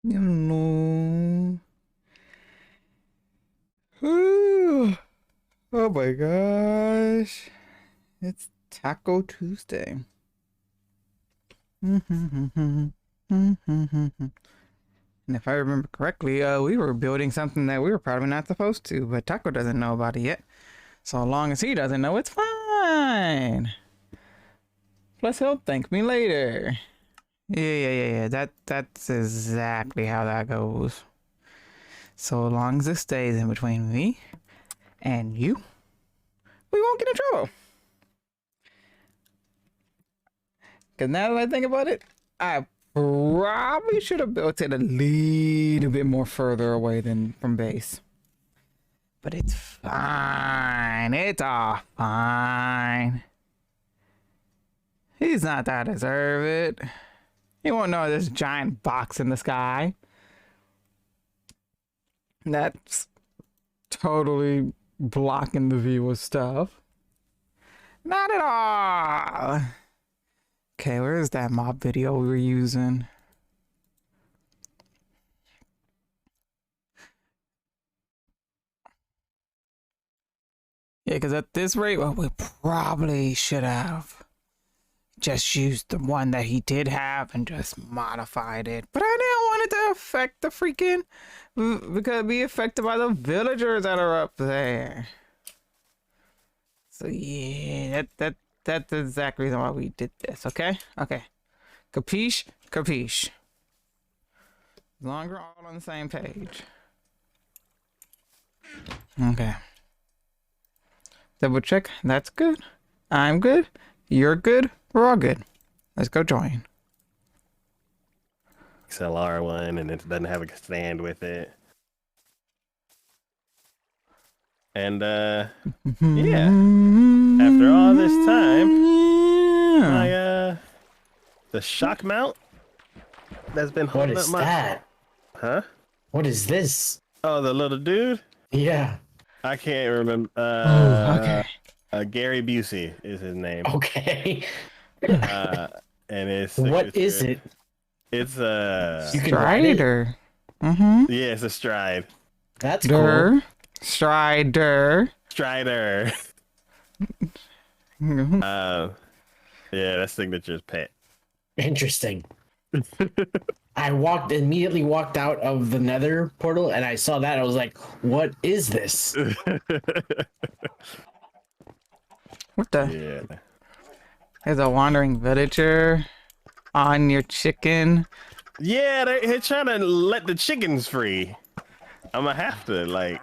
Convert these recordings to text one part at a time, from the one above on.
You know. Ooh. Oh my gosh. It's Taco Tuesday. And if I remember correctly, we were building something that we were probably not supposed to, but Taco doesn't know about it yet. So long as he doesn't know, it's fine. Plus, he'll thank me later. Yeah. That's exactly how that goes. So long as it stays in between me and you, we won't get in trouble. Because now that I think about it, I probably should have built it a little bit more further away than from base. But it's fine. It's all fine. He's not that deserve it. He won't know this giant box in the sky. That's totally blocking the view of stuff. Not at all. Okay, where is that mob video we were using? Yeah, because at this rate, well, we probably should have just used the one that he did have and just modified it. But I didn't want it to affect the freaking, because be affected by the villagers that are up there. So yeah, that's exactly the reason why we did this. Okay. Capiche? As long as we're all on the same page. Okay. Double check. That's good. I'm good. You're good. We're all good. Let's go join. XLR one, and it doesn't have a stand with it. And yeah, after all this time, the shock mount that's been holding up my. What is that? Huh? What is this? Oh, the little dude? Yeah. I can't remember. Okay. Gary Busey is his name. Okay. And it's What is it? It's a Strider. Yeah, it's a stride. That's cool. Strider. Strider. Yeah, that's Signature's pet. Interesting. I immediately walked out of the Nether portal and I saw that. I was like, what is this? What the? Yeah. There's a wandering villager on your chicken. Yeah, they're trying to let the chickens free. I'm gonna have to, like...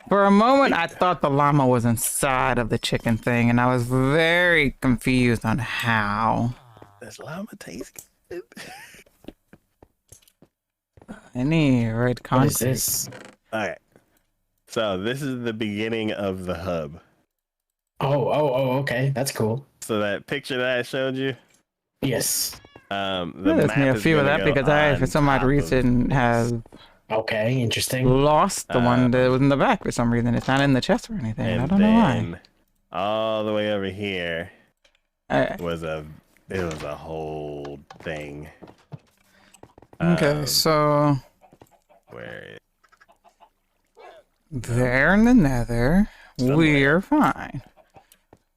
For a moment, I thought the llama was inside of the chicken thing, and I was very confused on how. Does llama taste good? Any red concrete. What is this? Alright. So, this is the beginning of the hub. Oh, okay. That's cool. So that picture that I showed you? Yes. There's me a few of that because I, for some odd reason, have okay, interesting. lost the one that was in the back for some reason. It's not in the chest or anything. I don't know why. All the way over here It was a whole thing. Okay, so where there in the Nether, we're fine.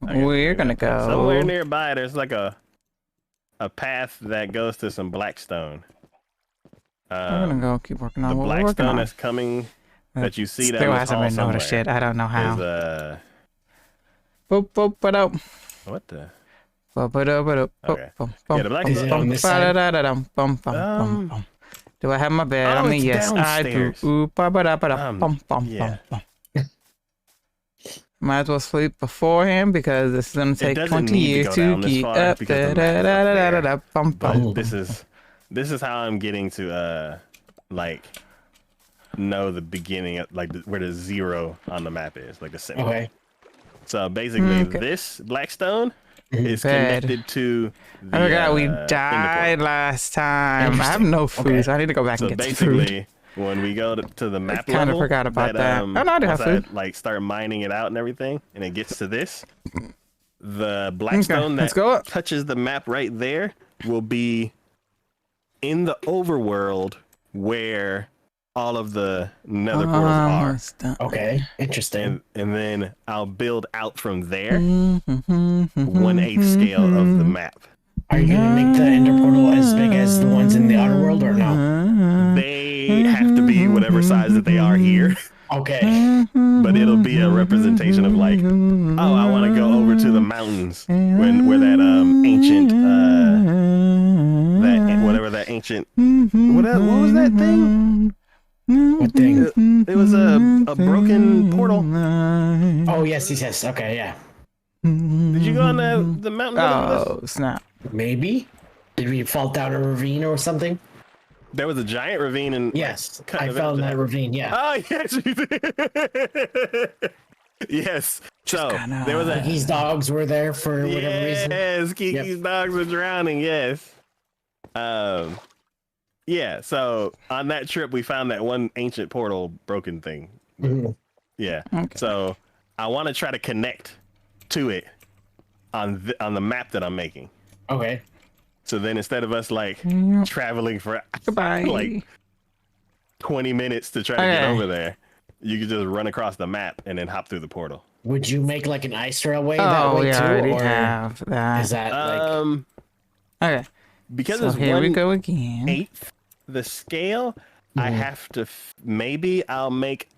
We're gonna go somewhere nearby. There's like a path that goes to some blackstone. We're gonna go keep working on the what we're working blackstone on. that's coming that you see that still hasn't been noticed yet. I don't know how. Boop, boop, ba-dope. What the? Okay. Yeah, the black is on this side. Do I have my bed on me? Yes, I do. Yeah. Might as well sleep beforehand because this is gonna take 20 years to get up. But this is how I'm getting to like know the beginning of like where the 0 on the map is, like the symbol. Okay. So basically, this blackstone is connected to. I forgot we died last time. I have no food, so I need to go back and get some food. Basically, when we go to the map kind level, of forgot about that. Oh, no, I do have food. Like start mining it out and everything, and it gets to this. The blackstone that touches the map right there will be in the overworld where all of the nether portals are. Almost done. Okay, interesting. And then I'll build out from there 1/8 scale of the map. Are you gonna make the ender portal as big as the ones in the outer world or no? They have to be whatever size that they are here, Okay. but it'll be a representation of like, oh, I want to go over to the mountains where that ancient that whatever that ancient what was that thing? What thing? It was a broken portal. Oh yes, yes. Okay, yeah. Did you go on the mountain? Oh, snap. Maybe. Did we fall down a ravine or something? There was a giant ravine and Yes, cut I it fell in out. that ravine. Yeah. Oh yes, you did. Yes. So there was a These dogs were there for whatever reason. yes, Kiki's dogs were drowning. Yes. Yeah. So on that trip, we found that one ancient portal broken thing. Mhm. Yeah. Okay. So I want to try to connect to it on the map that I'm making. Okay. So then instead of us like traveling for Goodbye. like 20 minutes to try to get over there, you could just run across the map and then hop through the portal. Would you make like an ice railway that Oh, way we too, already or have that. is that like? Okay. Because So it's here we 1/8 go again. the scale, I have to maybe I'll make,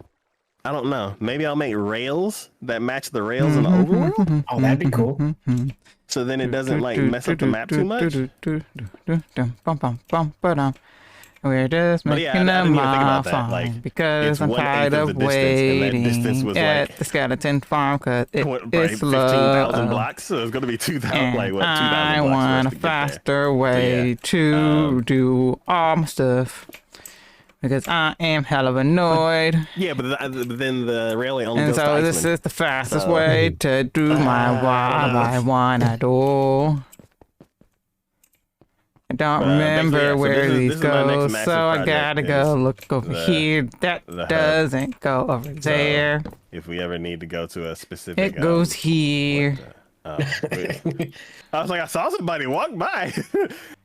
I don't know, maybe I'll make rails that match the rails in the overworld. Oh, that'd be cool. So then it doesn't like mess up the map too much. We're just But making yeah, I didn't them even think about all that. Like, fine because it's I'm 1/8 tired of of the distance, and that distance waiting was at like the skeleton farm because probably it's 15,000 slow. blocks. So it's gonna be 2,000, And like what, 2,000 I blocks for us want to a get there. faster way to do all my stuff because I am hell of annoyed. Yeah, but then the railway only And goes to so this Iceland. is the fastest So- way to do my what I wanna do. I don't remember basically, yeah, so where this these is my next go, massive so I project gotta is go look over the- here. That the hub. doesn't go over there. If we ever need to go to a specific, It goes here. wait. I was like, I saw somebody walk by.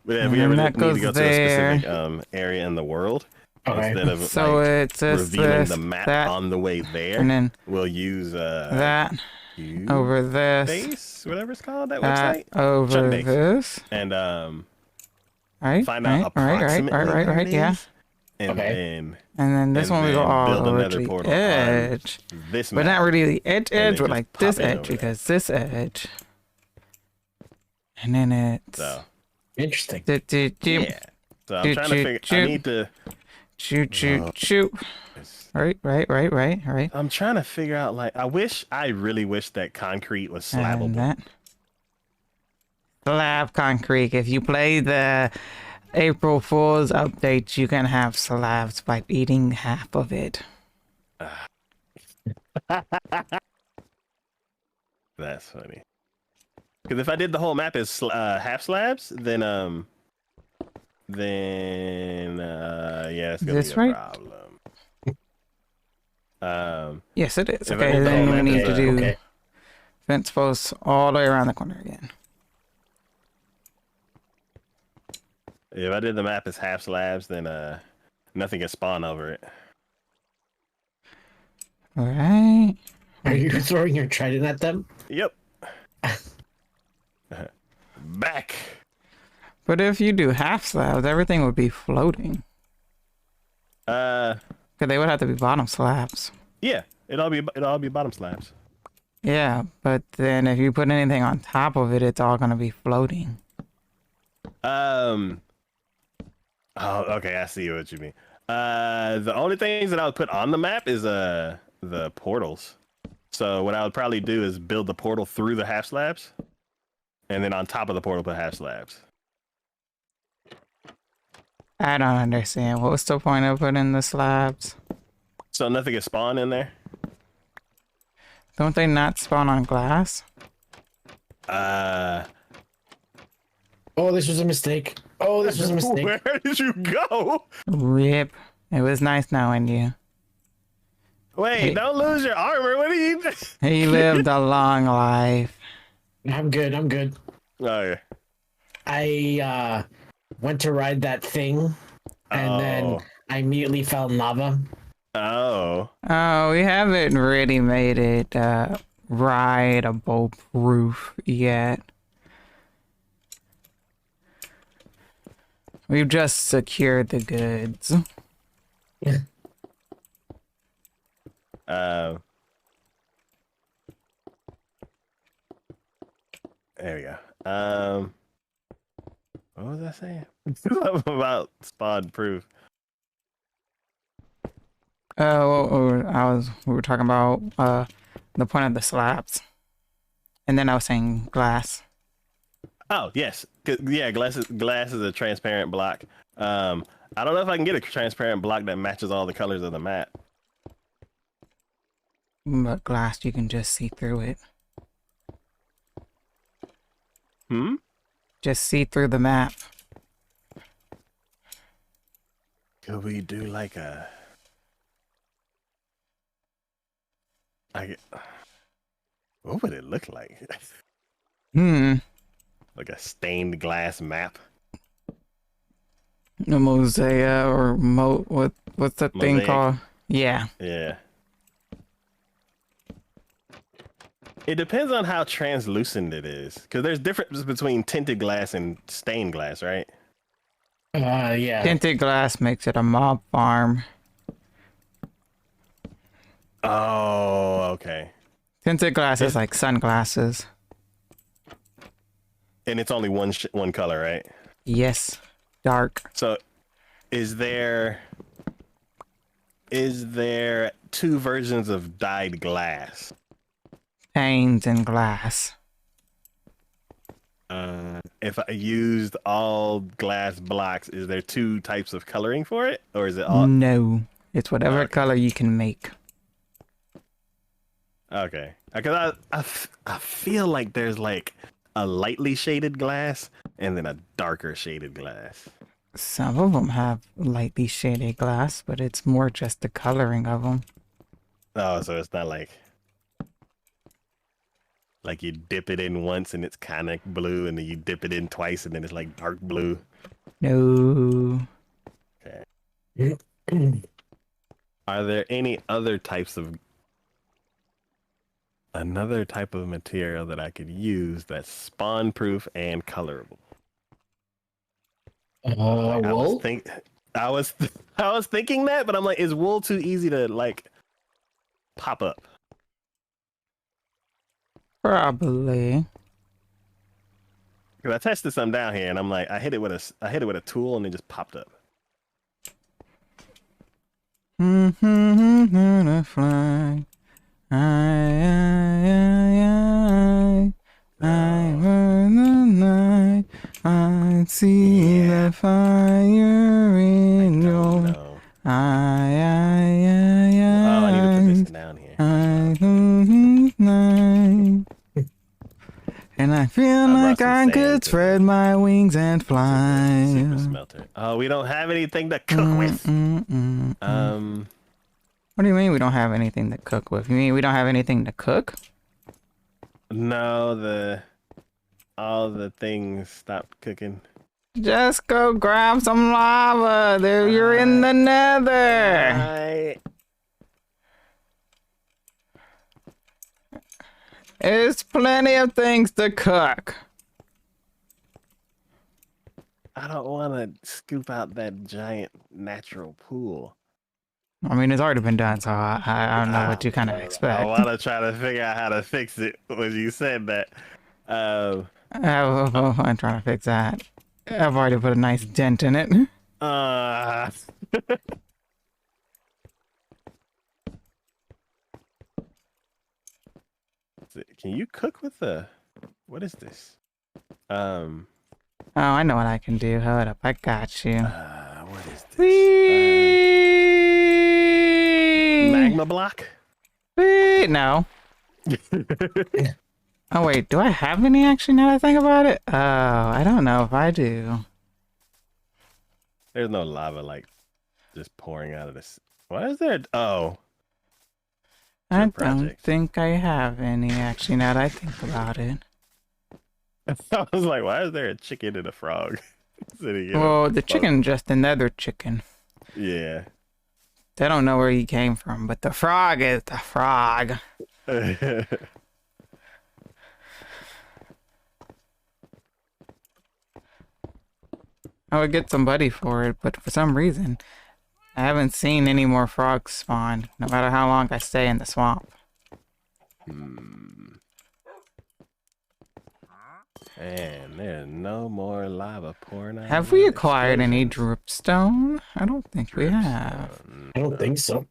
But if And we ever then need that to goes go there. to a specific area in the world, Okay. instead of So like it's just revealing this, the map that, on the way there, and then we'll use that Cube over this, base, whatever it's called, that that website, over Base. this. and Right, find out right, approximately where it yeah. is, and Okay. then And then this and one we go then all build over another to the portal on edge. this But map. not really the edge, then but just like pop this it edge, over there. because this edge. And then it's... So Interesting. yeah. So I'm trying to figure. I need to. Shoot. Right. I'm trying to figure out. Like, I really wish that concrete was And slabbable. that. Slab concrete. If you play the April Fool's update, you can have slabs by eating half of it. That's funny. Because if I did the whole map as half slabs, then yeah, it's gonna This be a right? problem. Yes, it is. If I Okay, did the then whole we map need as to do Okay. fence posts all the way around the corner again. If I did the map as half slabs, then nothing can spawn over it. All right. Are you throwing your trident at them? Yep. Back. But if you do half slabs, everything would be floating. Because they would have to be bottom slabs. Yeah, it'll all be bottom slabs. Yeah, but then if you put anything on top of it, it's all gonna be floating. Oh, okay, I see what you mean. The only things that I would put on the map is the portals. So what I would probably do is build the portal through the half slabs, and then on top of the portal put half slabs. I don't understand. What's the point of putting the slabs? So nothing can spawn in there. Don't they not spawn on glass? Oh, this was a mistake. Oh, this was a mistake. Where did you go? Rip. It was nice knowing you. Wait, Hey. don't lose your armor. What are you? He lived a long life. I'm good. I'm good. Oh yeah. I went to ride that thing, and then I immediately fell in lava. Oh. Oh, we haven't really made it rideable proof yet. We've just secured the goods. There we go. What was I saying? Something about spawn proof. We were talking about the point of the slabs, and then I was saying glass. Oh yes, yeah. Glass is a transparent block. I don't know if I can get a transparent block that matches all the colors of the map. But glass, you can just see through it. Hmm. Just see through the map. Could we do like a? What would it look like? Like a stained glass map. A mosaic or what's that thing Mosaic? called? Yeah. Yeah. It depends on how translucent it is, because there's difference between tinted glass and stained glass, right? Yeah. Tinted glass makes it a mob farm. Oh, okay. Tinted glass is like sunglasses. And it's only one color, right? Yes. Dark. So, is there two versions of dyed glass? Panes and glass. If I used all glass blocks, is there two types of coloring for it, or is it all? No. It's whatever Okay. color you can make. Okay, because I feel like there's like a lightly shaded glass and then a darker shaded glass. Some of them have lightly shaded glass, but it's more just the coloring of them. Oh, so it's not like you dip it in once and it's kind of blue, and then you dip it in twice and then it's like dark blue. No. Okay. Are there any other types of another type of material that I could use that's spawn proof and colorable? Wool? I was thinking that, but I'm like, is wool too easy to like pop up? Probably. Because I tested some down here, and I'm like, I hit it with a tool, and it just popped up. Gonna fly. I burn the night. I see the fire in your No. eye. Oh, I need to put this down here. And I feel I brought like some I sand could to spread my wings and Super fly. smelter. Oh, we don't have anything to cook with. What do you mean we don't have anything to cook with? You mean we don't have anything to cook? No, all the things stopped cooking. Just go grab some lava. There, you're in the nether. There's plenty of things to cook. I don't want to scoop out that giant natural pool. I mean, it's already been done, so I don't know what you kind of I expect. want to try to figure out how to fix it when you said that. I'm trying to fix that. I've already put a nice dent in it. Can you cook with what is this? Oh, I know what I can do. Hold up, I got you. What is this? Whee! Magma block? Whee! No. Oh wait, do I have any actually now that I think about it? Oh, I don't know if I do. There's no lava like just pouring out of this. Why is there? Oh. I don't project. think I have any actually now that I think about it. I was like, why is there a chicken and a frog sitting here? Well, the chicken just the nether chicken. Yeah. They don't know where he came from, but the frog is the frog. I would get somebody for it, but for some reason, I haven't seen any more frogs spawn, no matter how long I stay in the swamp. And there's no more lava pouring out. Have we acquired any dripstone? I don't think we have. I don't think so.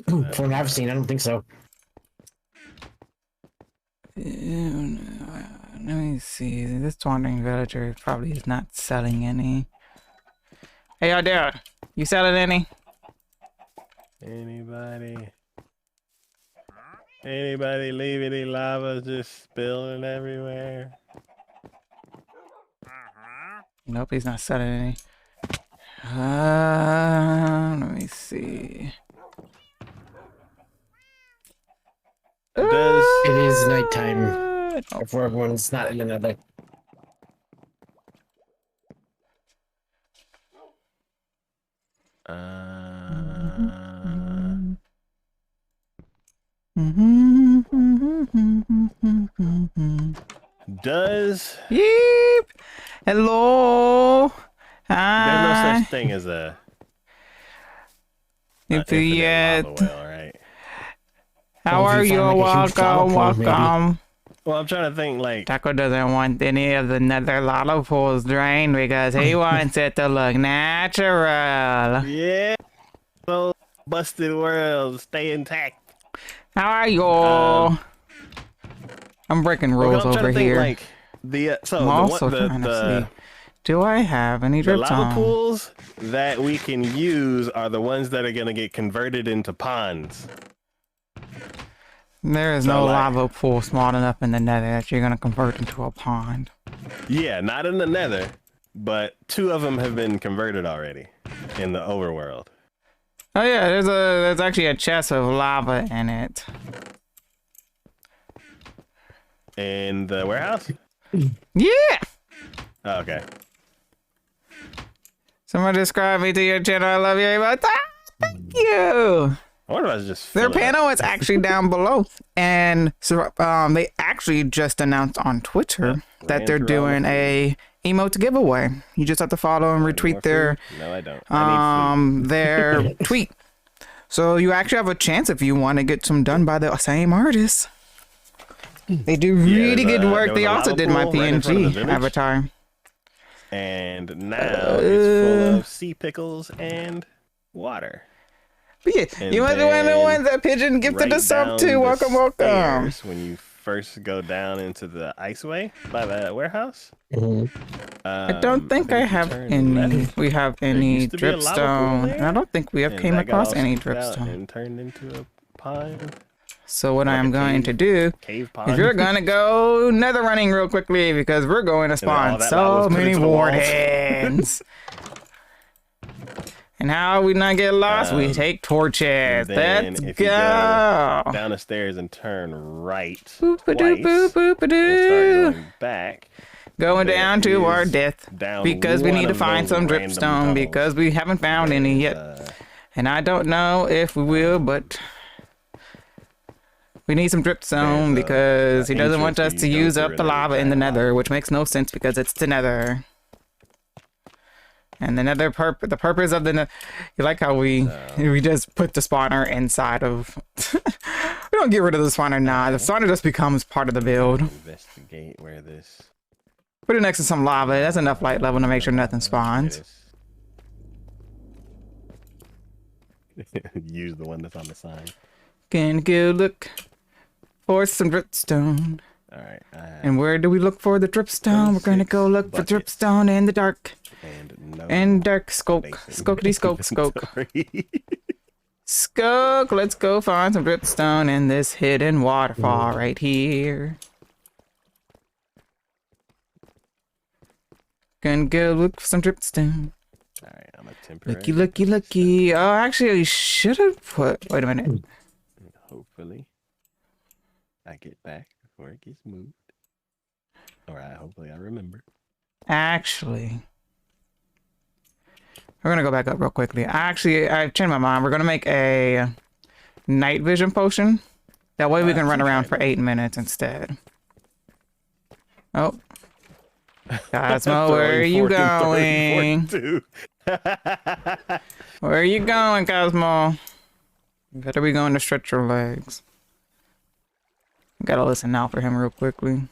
From what I've seen, I don't think so. Let me see. This wandering villager probably is not selling any. Hey, yo, dude. You selling any? Anybody leave any lava just spilling everywhere? Nope, he's not selling any. Let me see. Does It is nighttime before everyone's not in another. Does Yeep. Hello. there's no Hi. such thing as a If infinite yet. lava well, right? How Well, are if you? you find, like, a huge lava Welcome, pool, maybe. welcome. Well, I'm trying to think like Taco doesn't want any of the nether lava pools drained because he wants it to look natural. yeah, so busted world stay intact. How are you? I'm breaking Well, rules I'm trying over to think here. like the so I'm the also one trying to see. Do I have any the drip lava zone? pools that we can use are the ones that are gonna get converted into ponds. There is So, no like- lava pool small enough in the nether that you're gonna convert into a pond. Yeah, not in the nether, but 2 of them have been converted already in the overworld. Oh yeah, there's actually a chest of lava in it. In the warehouse? Yeah. Oh, okay. Someone describe me to your channel. I love you. Thank you. I wonder if I was just Their filling up. panel is actually down below, and so they actually just announced on Twitter that ran they're through all the doing a emote giveaway. You just have to follow and More retweet their food? No, I don't. I need food. their tweet. So you actually have a chance if you want to get some done by the same artist. They do really there's good a- work. there They was a also lava did my pool right in front of the PNG village. avatar. And now it's full of sea pickles and water. But yeah, And you want the then one that pigeon gifted right us up down to? the Welcome, welcome. stairs, when you first go down into the iceway by the warehouse. I don't think I if you have turn any. left, We have any used to be a lava pool dripstone, there, and I don't think we have and came that got across all any scooped out dripstone. and turned into a pond. So what like I'm a going to cave- do Cave pond. is we're gonna go nether running real quickly because we're going to then all spawn that lava was so put many into the ward walls. hands. And how we not get lost? We take torches. and then Let's if go. you go down the stairs and turn right Boop-a-doo, twice, boop-a-doo. and start going back. Going there down to our is death down because we one need to of find those some random dripstone tunnels. because we haven't found any There's, yet. And I don't know if we will, but we need some dripstone There's because he doesn't want entrance us where to you go use through up the another lava in the giant nether, lava which makes no sense because it's the nether. And the nether the purpose of the you like how we just put the spawner inside of we don't get rid of the spawner now. The spawner just becomes part of the build. investigate where this. Put it next to some lava. That's enough light level to make sure nothing spawns. Use the one that's on the sign. Can go look for some dripstone. All right. And where do we look for the dripstone? We're gonna go look for buckets. dripstone in the dark. And no. And dark scope. basic Skokety scope scope. inventory. Skoke, let's go find some dripstone in this hidden waterfall right here. Gonna go look for some dripstone. All right. I'm a temporary. Looky, looky, looky. Oh, actually, I should have put. Wait a minute. Hopefully, I get back before it gets moved. All right. Hopefully, I remember. Actually, We're gonna go back up real quickly. I've changed my mind. We're gonna make a night vision potion. That way we can run around for 8 minutes instead. Oh. Cosmo, where are you going? Where are you going, Cosmo? You better be going to stretch your legs. Gotta listen out for him real quickly.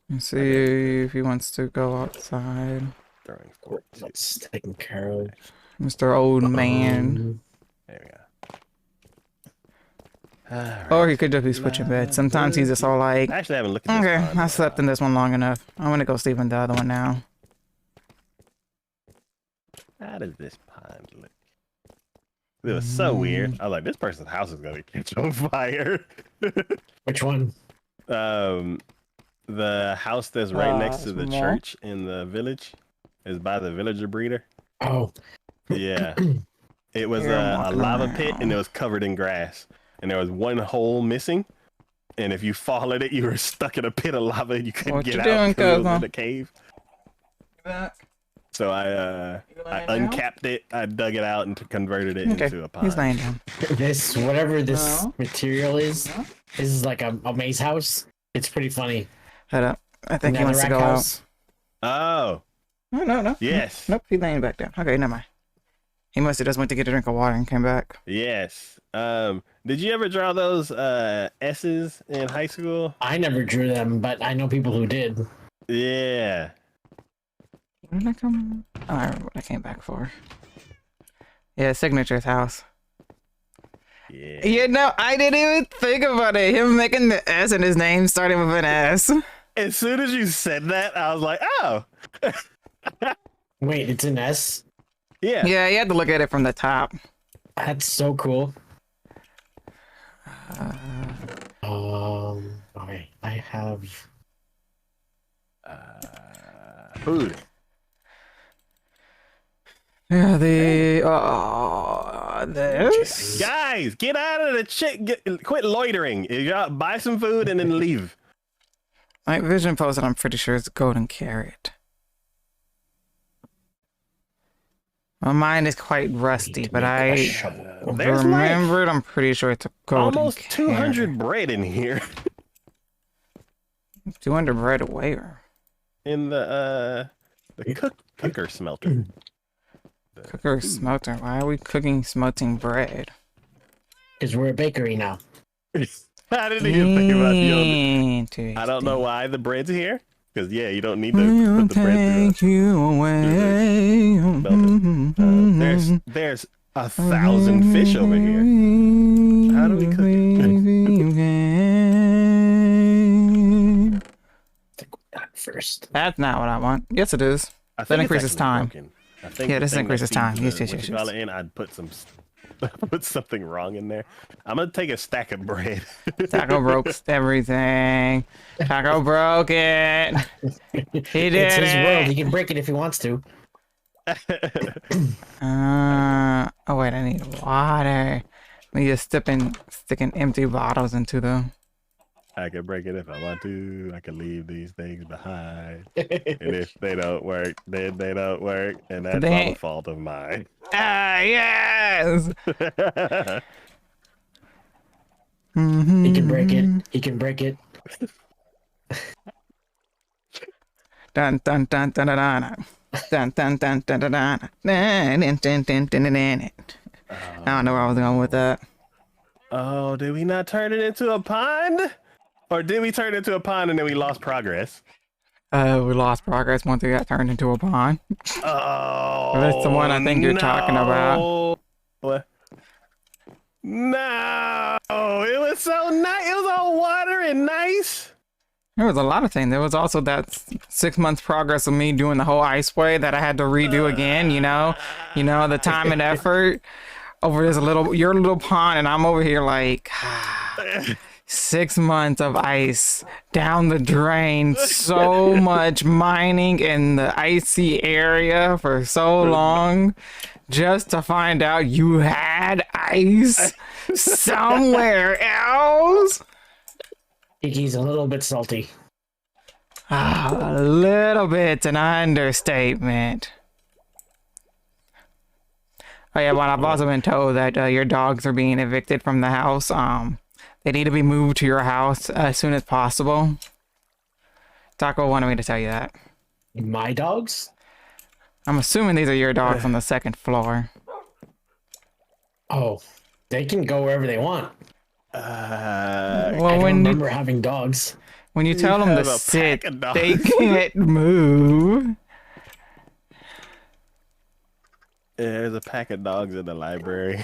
Let's see if he wants to go outside. That's taken care of. Mr. Old Man. There we go. Or he could just be switching beds. Sometimes he's just all like, I actually haven't looked at this okay, pond I in a slept while. in this one long enough. I'm gonna go sleep in the other one now. How does this pond look? It was so weird. I was like, this person's house is gonna catch on fire. Which one? The house that's right next to the small. church in the village is by the villager breeder. Oh, Yeah. It was Here, I'm a walking lava pit and around. it was covered in grass. And there was one hole missing. And if you fall in it, you were stuck in a pit of lava and you couldn't What get you out doing, because it was Cosmo? in a cave. So I uncapped it, I dug it out and converted it Okay, into a pond. he's laying down. this whatever this No. material is. This is like a maze house. It's pretty funny. Head up. I think he wants to Netherrack go house. Oh, out. No. yes. Nope, he's laying back down. Okay, never mind. He must have just went to get a drink of water and came back. Yes. Did you ever draw those S's in high school? I never drew them, but I know people who did. Yeah. Where did I come? Oh, I remember what I came back for. Yeah, Signature's house. Yeah. You know, I didn't even think about it. Him making the S in his name starting with an S. As soon as you said that, I was like, oh. Wait, it's an S? Yeah. Yeah, you had to look at it from the top. That's so cool. Okay, I have. Food. Yeah, this. Guys, get out of the quit loitering. You got buy some food and then leave. Night vision posted, I'm pretty sure it's golden carrot. My mind is quite rusty, but I There's remembered I'm pretty sure it's a golden almost carrot. 200 bread in here. 200 bread where? In the cooker smelter. Cooker smelter. Why are we cooking smelting bread? Because we're a bakery now. I didn't even think about the other. Interesting. I don't know why the bread's here. Because, yeah, you don't need to put the bread Take you away. through. There's 1,000 fish over here. How do we cook it? First. That's not what I want. Yes, it is. I That think it's increases actually time. broken. I think Yeah, the this thing that increases feeds time. the- Yes, what you yes. call it in, I'd put put something wrong in there. I'm gonna take a stack of bread. Taco broke everything. Taco broke it. He did It's his world. He it. can break it if he wants to. Oh wait, I need water. We just sticking empty bottles into them. I can break it if I want to. I can leave these things behind. And if they don't work, then they don't work. And that's all the fault of mine. Ah, yes. He can break it. He can break it. Dun dun dun dun dun dun. Dun dun dun dun dun dun. Dun, dun, dun, dun, dun, dun. I don't know where I was going with that. Oh, did we not turn it into a pond? Or did we turn it into a pond and then we lost progress? We lost progress once it got turned into a pond. Oh, That's the one I think you're talking about. What? No, it was so nice. It was all water and nice. There was a lot of things. There was also that 6 months progress of me doing the whole ice way that I had to redo again. You know, the time and effort over this your little pond, and I'm over here like 6 months of ice down the drain. So much mining in the icy area for so long, just to find out you had ice somewhere else. He's a little bit salty. A little bit's an understatement. Oh yeah, well I've also been told that your dogs are being evicted from the house. They need to be moved to your house as soon as possible. Taco wanted me to tell you that. My dogs? I'm assuming these are your dogs on the second floor. Oh, they can go wherever they want. Well, I don't when remember having dogs. you You tell them to have a sit, pack of they dogs. can't move. Yeah, there's a pack of dogs in the library.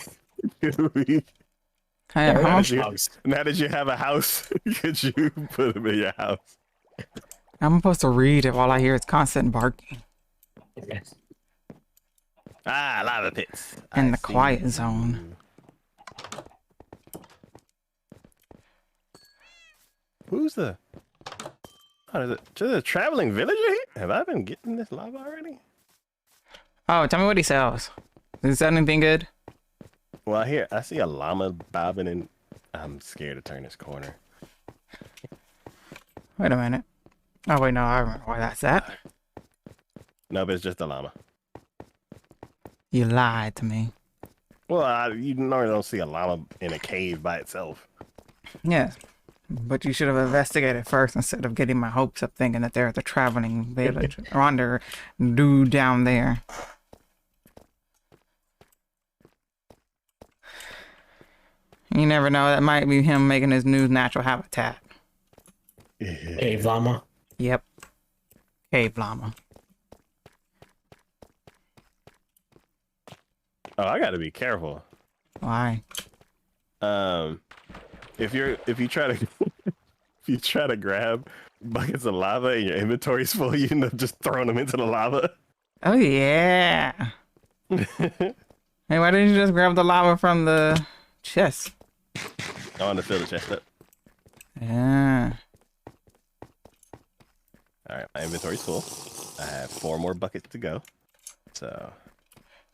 Hey, They're how not much? dogs. Now that you have a house, could you put them in your house? I'm supposed to read if all I hear is constant barking Ah, lava pits. in I the see quiet you. zone. Who's the? Oh, is it just a traveling villager here? Have I been getting this lava already? Oh, tell me what he sells. Is that anything good? Well, here I see a llama bobbing in. I'm scared to turn this corner. Wait a minute. Oh wait, no, I remember why that's that. No, but it's just a llama. You lied to me. Well, you normally don't see a llama in a cave by itself. Yes, but you should have investigated first instead of getting my hopes up thinking that there's a traveling village or under dude down there. You never know, that might be him making his new natural habitat. Cave llama. Yep. Cave llama. Oh, I gotta be careful. Why? If you try to if you try to grab buckets of lava and your inventory's full, you end up just throwing them into the lava. Oh yeah. Hey, why didn't you just grab the lava from the chest? I want to fill the chest up. Yeah. All right, my inventory's full. I have 4 more buckets to go. So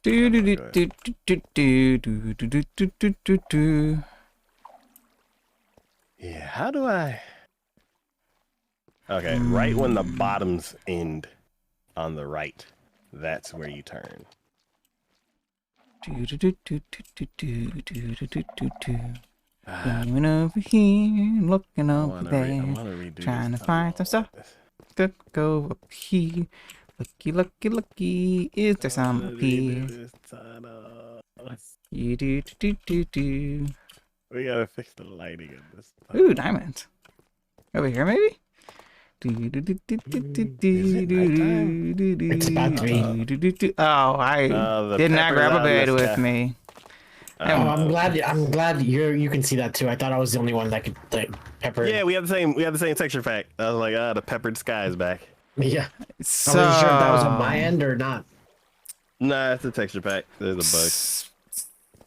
Do do do do do do do do do do do do. yeah, how do I? Okay, right when the bottoms end on the right, that's where you turn. Do do do do do do do do do do do. Going over here, looking I over wanna there, redo trying to this find some stuff. Could go up here. Lucky, lucky, lucky. Is there some up here? You do do do do. We gotta fix the lighting of this. Ooh, diamonds. Over here, maybe? Do do do do do do do do do do. It's about to be. do. Oh, I the did not pepper's grab a out in bed the with sky. me. Oh, I'm glad you can see that too. I thought I was the only one that could like pepper. Yeah, we have the same texture pack. I was like, the peppered sky is back. Yeah. So, I wasn't sure if that was on my end or not. Nah, it's a texture pack. There's a bug.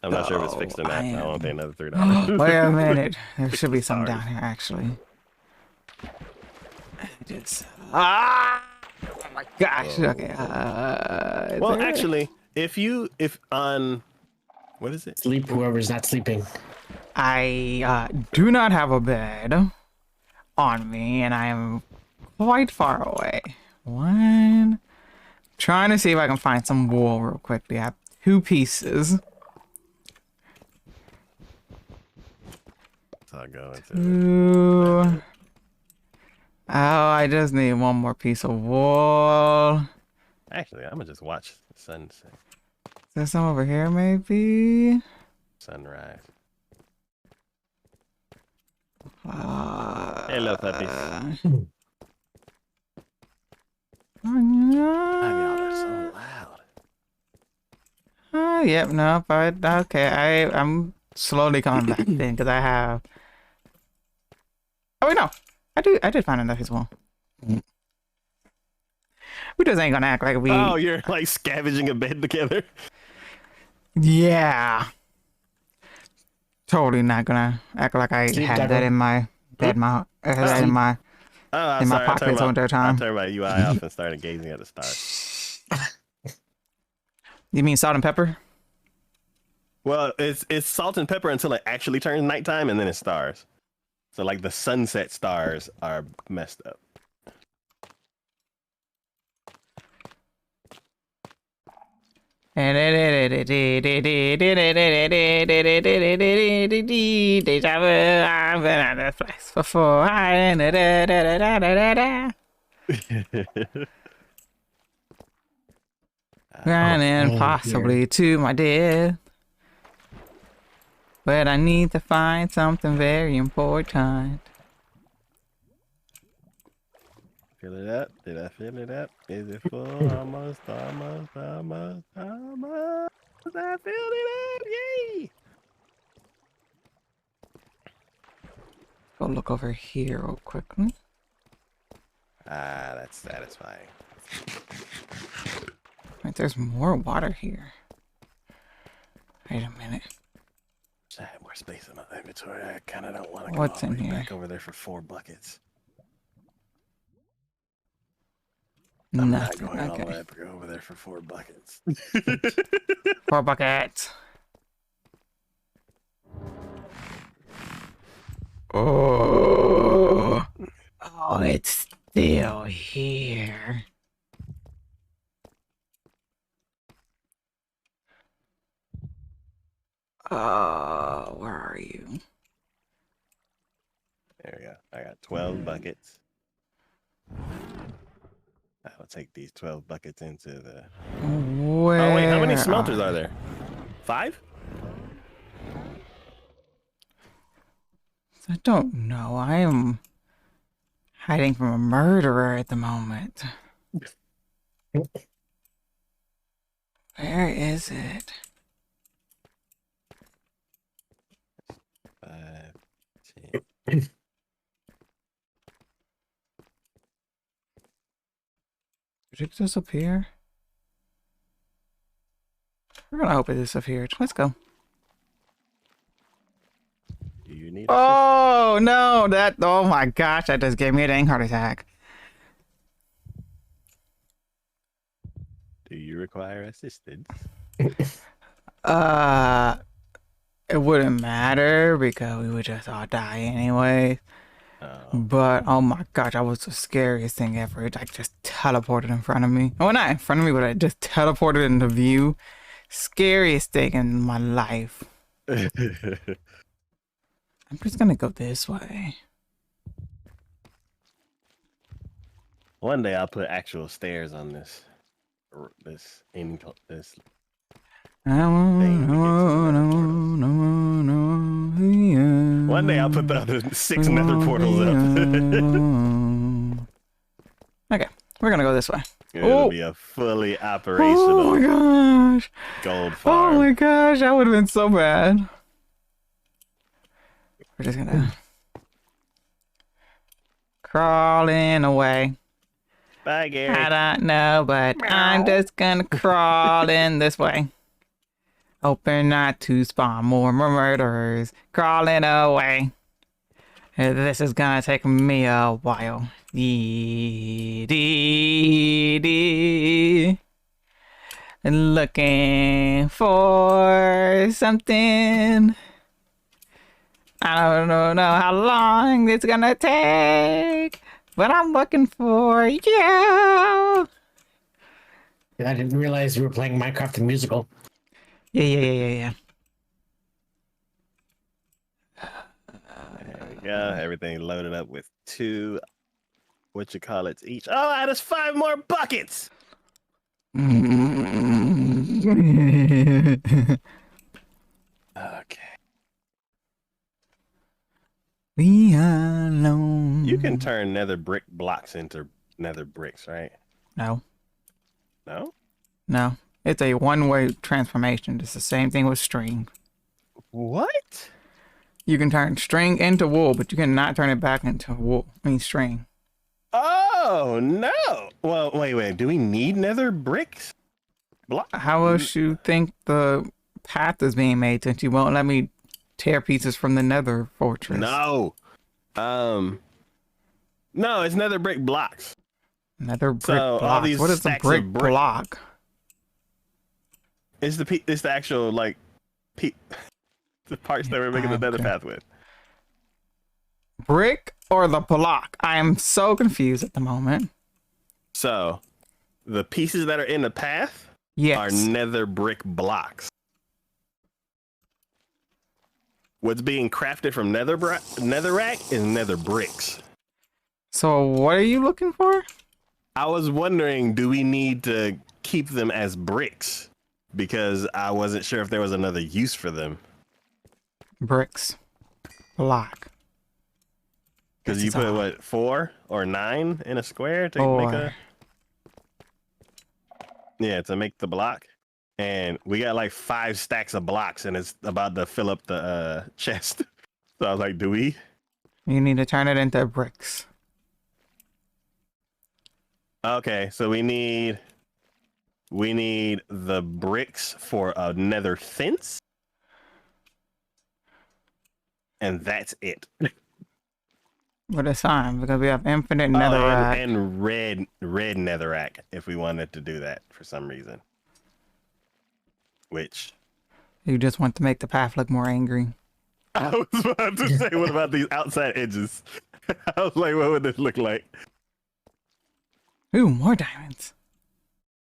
I'm not sure if it's fixed or not. I am- won't pay another $3. Wait a minute. There should be some down here, actually. Just. Ah! Oh my gosh. Okay. Well, there- actually, if on what is it? Sleep whoever's not sleeping. I do not have a bed on me, and I am quite far away. One. Trying to see if I can find some wool real quickly. I have 2 pieces. So I'll go into it. 2. Oh, I just need 1 more piece of wool. Actually, I'm gonna just watch the sunset, Is there some over here, maybe? sunrise. Uh, Hello, puppies. Y'all Y'all are so loud. Yep, no, but okay. I'm slowly coming back then because I have. Oh wait, no, I did find another as well. We just ain't gonna act like we. Oh, you're like scavenging a bed together. Yeah. Totally not gonna act like I Sleep, had Deborah. that in my bed. That in my. Oh, I'm In my sorry. pocket the entire time. I turned my UI off and started gazing at the stars. You mean salt and pepper? Well, it's salt and pepper until it actually turns nighttime, and then it stars. So like the sunset stars are messed up. Deja vu, I've been at this place before. Running possibly to my death. But I need to find something very important. Fill it up. Did I fill it up? Is it full? Almost. I filled it up. Yay! Go look over here real quickly. Ah, that's satisfying. Wait, there's more water here. Wait a minute. I have more space in my inventory. I kind of don't want to go What's all in the way here? back over there for 4 buckets. I'm not Nothing. going all the way Okay. up over there for 4 buckets. 4 buckets. Oh, it's still here. Oh, where are you? There we go. I got 12 buckets. I'll take these 12 buckets into the... Where? Oh, wait. How many smelters are there? 5? I don't know. I am hiding from a murderer at the moment. Where is it? 5, 10. Did it disappear? We're gonna hope it disappeared. Let's go. Do you need Oh no! Oh my gosh! That just gave me a dang heart attack. Do you require assistance? It wouldn't matter because we would just all die anyway. Oh. But oh my gosh, that was the scariest thing ever. It like just teleported in front of me. Oh, not in front of me, but it just teleported into view. Scariest thing in my life. I'm just gonna go this way. One day I'll put actual stairs on this. One day I'll put the other 6 nether portals up. Okay, we're gonna go this way. It'll be a fully operational Oh my gosh! gold farm. Oh my gosh, that would have been so bad. We're just gonna crawling away. Bye, Gary. I don't know, but I'm just gonna crawl in this way. Hoping not to spawn more murderers. Crawling away. This is gonna take me a while. Looking for something. I don't know how long it's gonna take, but I'm looking for you. I didn't realize we were playing Minecraft the musical. Yeah. There we go. Everything loaded up with 2 whatchamacallits each. Oh, add us 5 more buckets. Okay. We are alone. You can turn nether brick blocks into nether bricks, right? No. No? It's a one-way transformation. It's the same thing with string. What? You can turn string into wool, but you cannot turn it back into wool. String. Oh, no. Well, wait. Do we need nether bricks? How else you think the path is being made since you won't let me tear pieces from the nether fortress? No. No, it's nether brick blocks. Nether brick So, all block. these What is a stacks of brick brick- block? It's the actual, like, the parts that we're making the nether Okay. path with. Brick or the block? I am so confused at the moment. So, the pieces that are in the path are Yes. nether brick blocks. What's being crafted from netherrack is nether bricks. So what are you looking for? I was wondering, do we need to keep them as bricks? Because I wasn't sure if there was another use for them. Bricks. Block. Because This you is put all. what, 4 or 9 in a square to make a 4. to make the block. And we got like 5 stacks of blocks, and it's about to fill up the chest. So I was like, do we? You need to turn it into bricks. Okay, so we need the bricks for a nether fence, and that's it. But it's fine because we have infinite Oh, netherrack. and red netherrack if we wanted to do that for some reason. Which You just want to make the path look more angry. I was about to say, what about these outside edges? I was like, what would this look like? Ooh, more diamonds.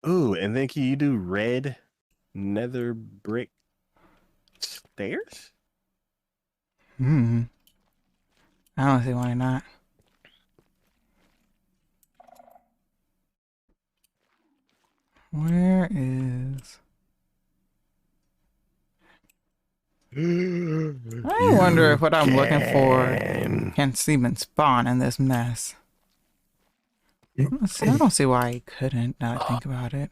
Ooh, and then can you do red nether brick stairs? Hmm. I don't see why not. Where is... I wonder if what I'm looking for can even spawn in this mess. I don't see why he couldn't, now that I think about it.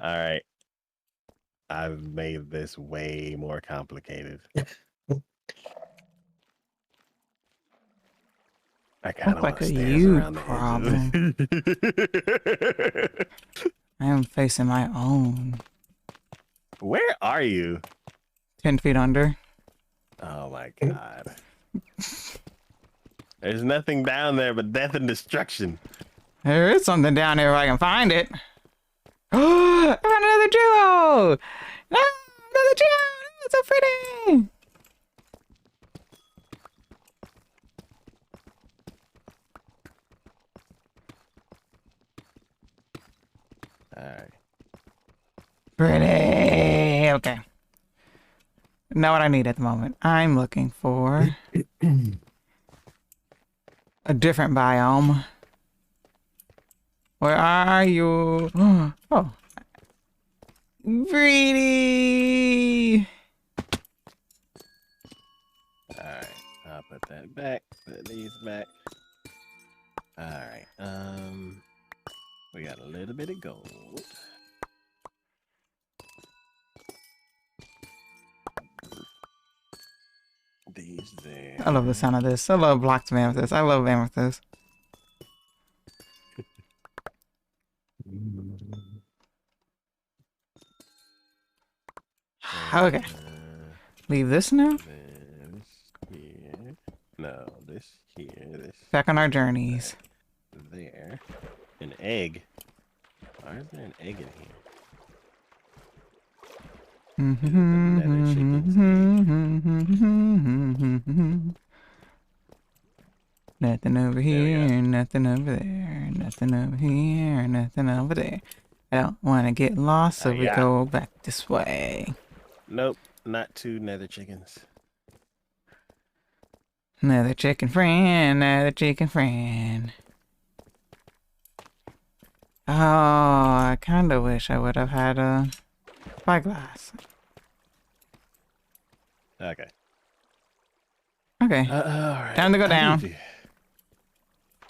All right. I've made this way more complicated. I kind of Looks like want a stairs you around problem. the edges. I am facing my own. Where are you? 10 feet under. Oh my god. There's nothing down there but death and destruction. There is something down there if I can find it. Oh, I found another jewel! No, another jewel! It's so pretty! Alright. Pretty! Okay. Know what I need at the moment. I'm looking for a different biome. Where are you? Oh. Greedy! Alright. I'll put that back. Put these back. Alright. We got a little bit of gold. These there. I love the sound of this. I love blocks of amethyst. I love amethyst. Okay. Leave this now. This here. No, this here. This Back on our journeys. there. An egg. Why is there an egg in here? Nothing over we here, go. nothing over there, nothing over here, nothing over there. I don't want to get lost, so we yeah. go back this way. Nope, not 2 nether chickens. Another chicken friend, another chicken friend. Oh, I kind of wish I would have had a spyglass. Okay. Okay, All right. time to go down.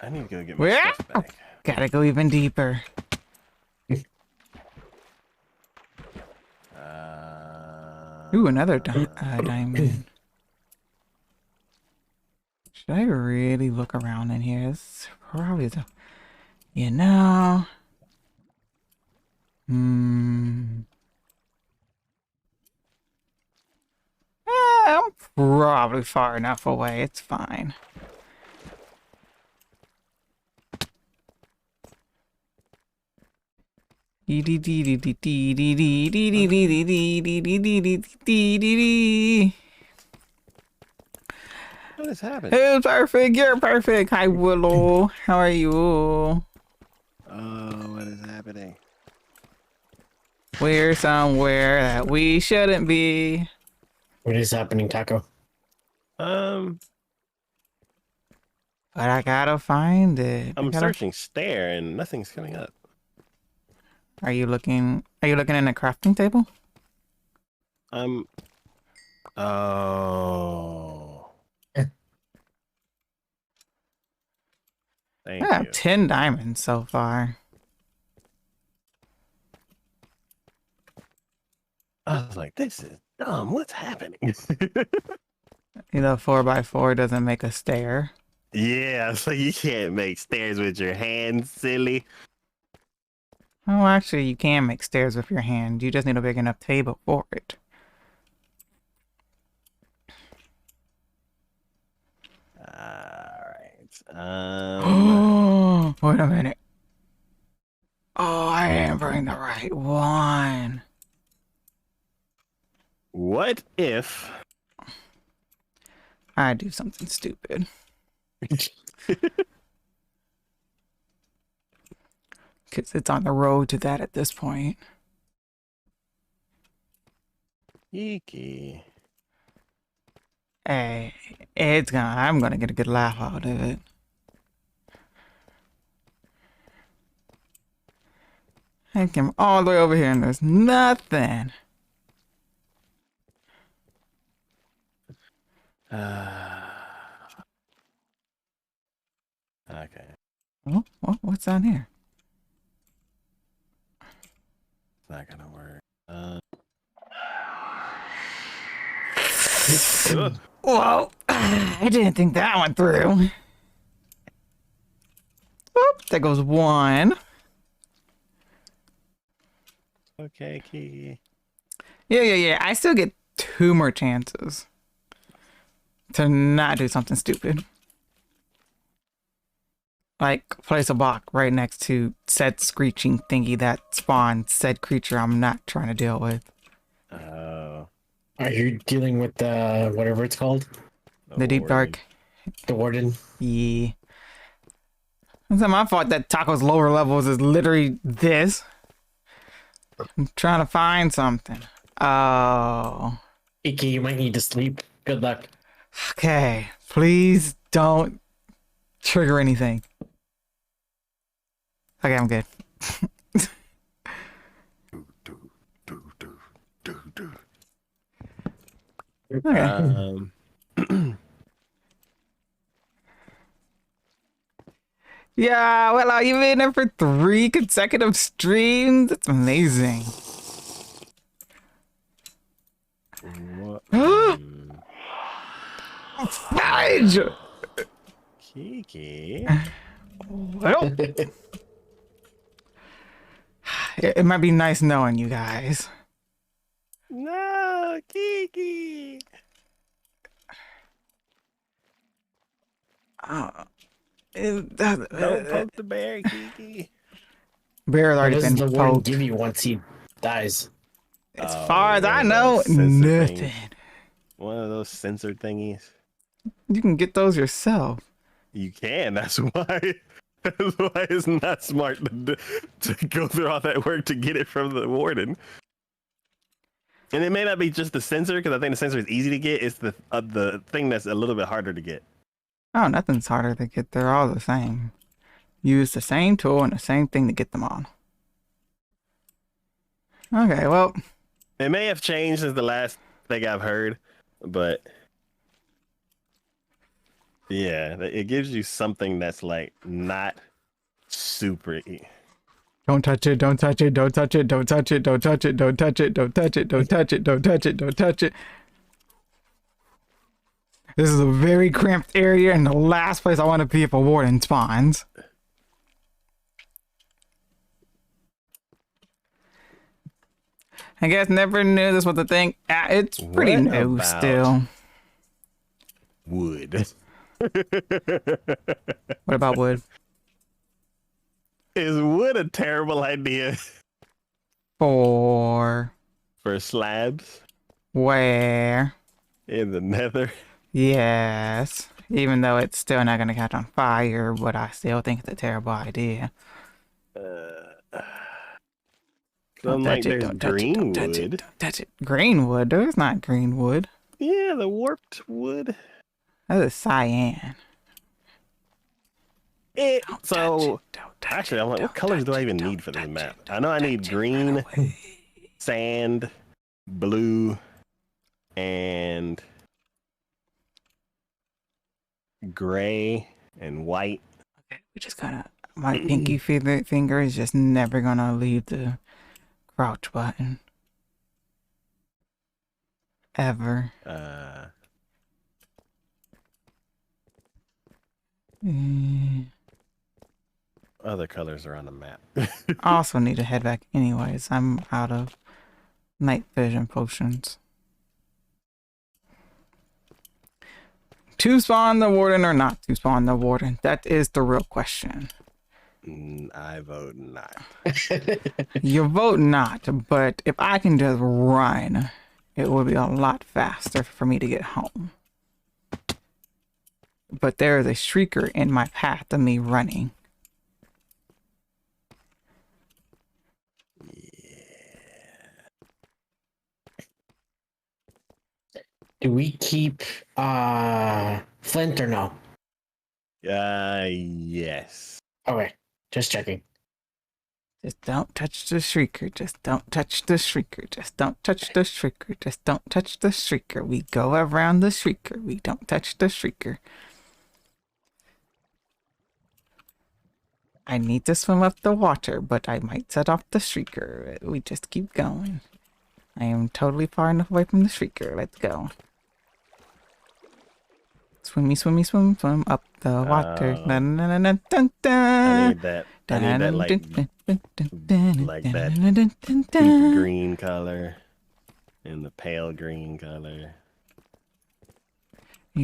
I need to go get my Well, stuff back. gotta go even deeper. Ooh, another diamond. Should I really look around in here? This probably the, you know. I'm probably far enough away. It's fine. What is happening? Who's perfect? You're perfect. Hi, Willow. How are you? Oh, what is happening? We're somewhere that we shouldn't be. What is happening, Taco? Um, But I gotta find it. I'm searching stair and nothing's coming up. Are you looking in the crafting table? Oh. Thank I have you. 10 diamonds so far. I was like, this is dumb. What's happening? You know, 4x4 doesn't make a stair. Yeah, so you can't make stairs with your hands, silly. Oh, actually, you can make stairs with your hand. You just need a big enough table for it. Alright. Wait a minute. Oh, I didn't bring the right one. What if I do something stupid. Because it's on the road to that at this point. Kiki? Hey, I'm gonna get a good laugh out of it. I came all the way over here and there's nothing. Okay. Oh, what's down here? It's not gonna work. Whoa, I didn't think that went through. Oop, there goes one. Okay, Kiki. Yeah. I still get 2 more chances to not do something stupid. Like, place a block right next to said screeching thingy that spawns said creature I'm not trying to deal with. Oh. Are you dealing with the whatever it's called? The deep dark. The warden? Yeah. It's not my fault that Taco's lower levels is literally this. I'm trying to find something. Oh. Iki, you might need to sleep. Good luck. Okay. Please don't trigger anything. Okay, I'm good. Okay. Yeah, well, you've been there for 3 consecutive streams. That's amazing. What? Fudge! Kiki? Well, it might be nice knowing you guys. No, Kiki. Don't poke the bear, Kiki. Bear has What already does been the warden poked. give you once he dies? As far as I one of know, those sensor nothing. things. One of those sensor thingies. You can get those yourself. You can. That's why. That's why it's not smart to go through all that work to get it from the warden. And it may not be just the sensor, because I think the sensor is easy to get. It's the thing that's a little bit harder to get. Oh, nothing's harder to get. They're all the same. Use the same tool and the same thing to get them on. Okay, well. It may have changed since the last thing I've heard, but yeah, it gives you something that's like not super. Don't touch it, don't touch it, don't touch it, don't touch it, don't touch it, don't touch it, don't touch it, don't touch it, don't touch it, don't touch it. This is a very cramped area and the last place I want to be if a warden spawns. I guess never knew this was a thing. It's pretty What new about still. Wood. What about wood? Is wood a terrible idea For slabs where? in the nether? Yes. even though it's still not gonna catch on fire, but I still think it's a terrible idea. I'm like, there's don't touch it, green don't touch it, wood. don't touch it. Green wood? There's not green wood. Yeah, the warped wood. That is cyan. So Don't touch actually, it, I'm like, what don't colors do I touch even it, need don't for this touch map? it, I know I don't need touch it, green, run away. sand, blue, and gray and white. Okay, we just gotta. My pinky finger is just never gonna leave the crouch button. Ever. Other colors are on the map. I also need to head back anyways. I'm out of night vision potions. To spawn the warden or not to spawn the warden? That is the real question. I vote not. You vote not, but if I can just run, it would be a lot faster for me to get home. But there is a shrieker in my path of me running. Do we keep Flint or no? Yes. Okay, just checking. Just don't touch the shrieker. Just don't touch the shrieker. Just don't touch the shrieker. Just don't touch the shrieker. We go around the shrieker. We don't touch the shrieker. I need to swim up the water, but I might set off the shrieker. We just keep going. I am totally far enough away from the shrieker. Let's go. Swimmy, swimmy, swim, swim up the water. Dun, dun, dun, dun, dun. I need that. I need that like that deep green color and the pale green color. Oh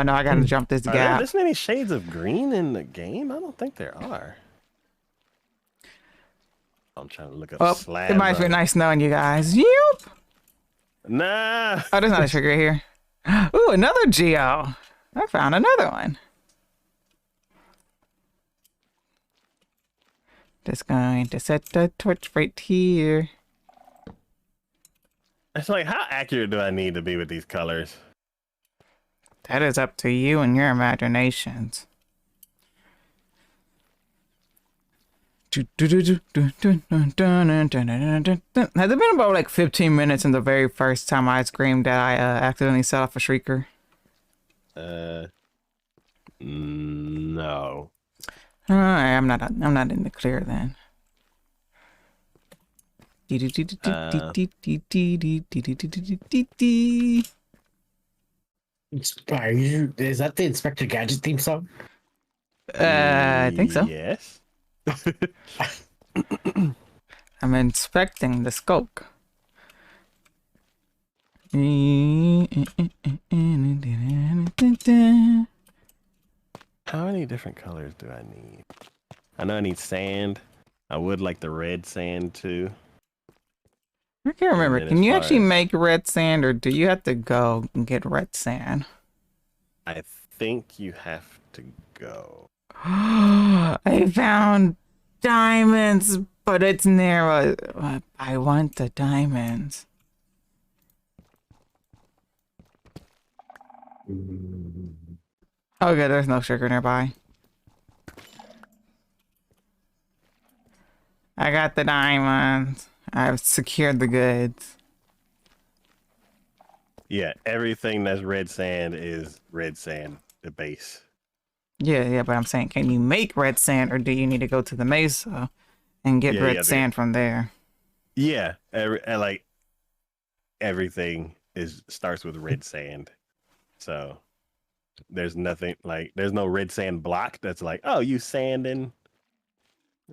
no, I gotta jump this Are there gap. this many shades of green in the game? I don't think there are. I'm trying to look up slabs. It might be nice knowing you guys. Yup. Nah. Oh, there's not a sugar here. Ooh, another geo. I found another one. Just going to set the torch right here. It's like, how accurate do I need to be with these colors? That is up to you and your imaginations. Has it been about like 15 minutes in the very first time I screamed that I accidentally set off a shrieker? No. I'm not in the clear then. Is that the Inspector Gadget theme song? I think so. Yes. I'm inspecting the skulk. How many different colors do I need? I know I need sand. I would like the red sand too. I can't remember. And then Can as you far actually as- make red sand, or do you have to go and get red sand? I think you have to go. I found diamonds, but it's narrow. I want the diamonds. Okay, there's no sugar nearby. I got the diamonds. I've secured the goods. Yeah, everything that's red sand is red sand, the base. Yeah, but I'm saying, can you make red sand, or do you need to go to the mesa and get red sand from there? Yeah, like everything starts with red sand. So there's nothing like there's no red sand block that's like, oh, you sand and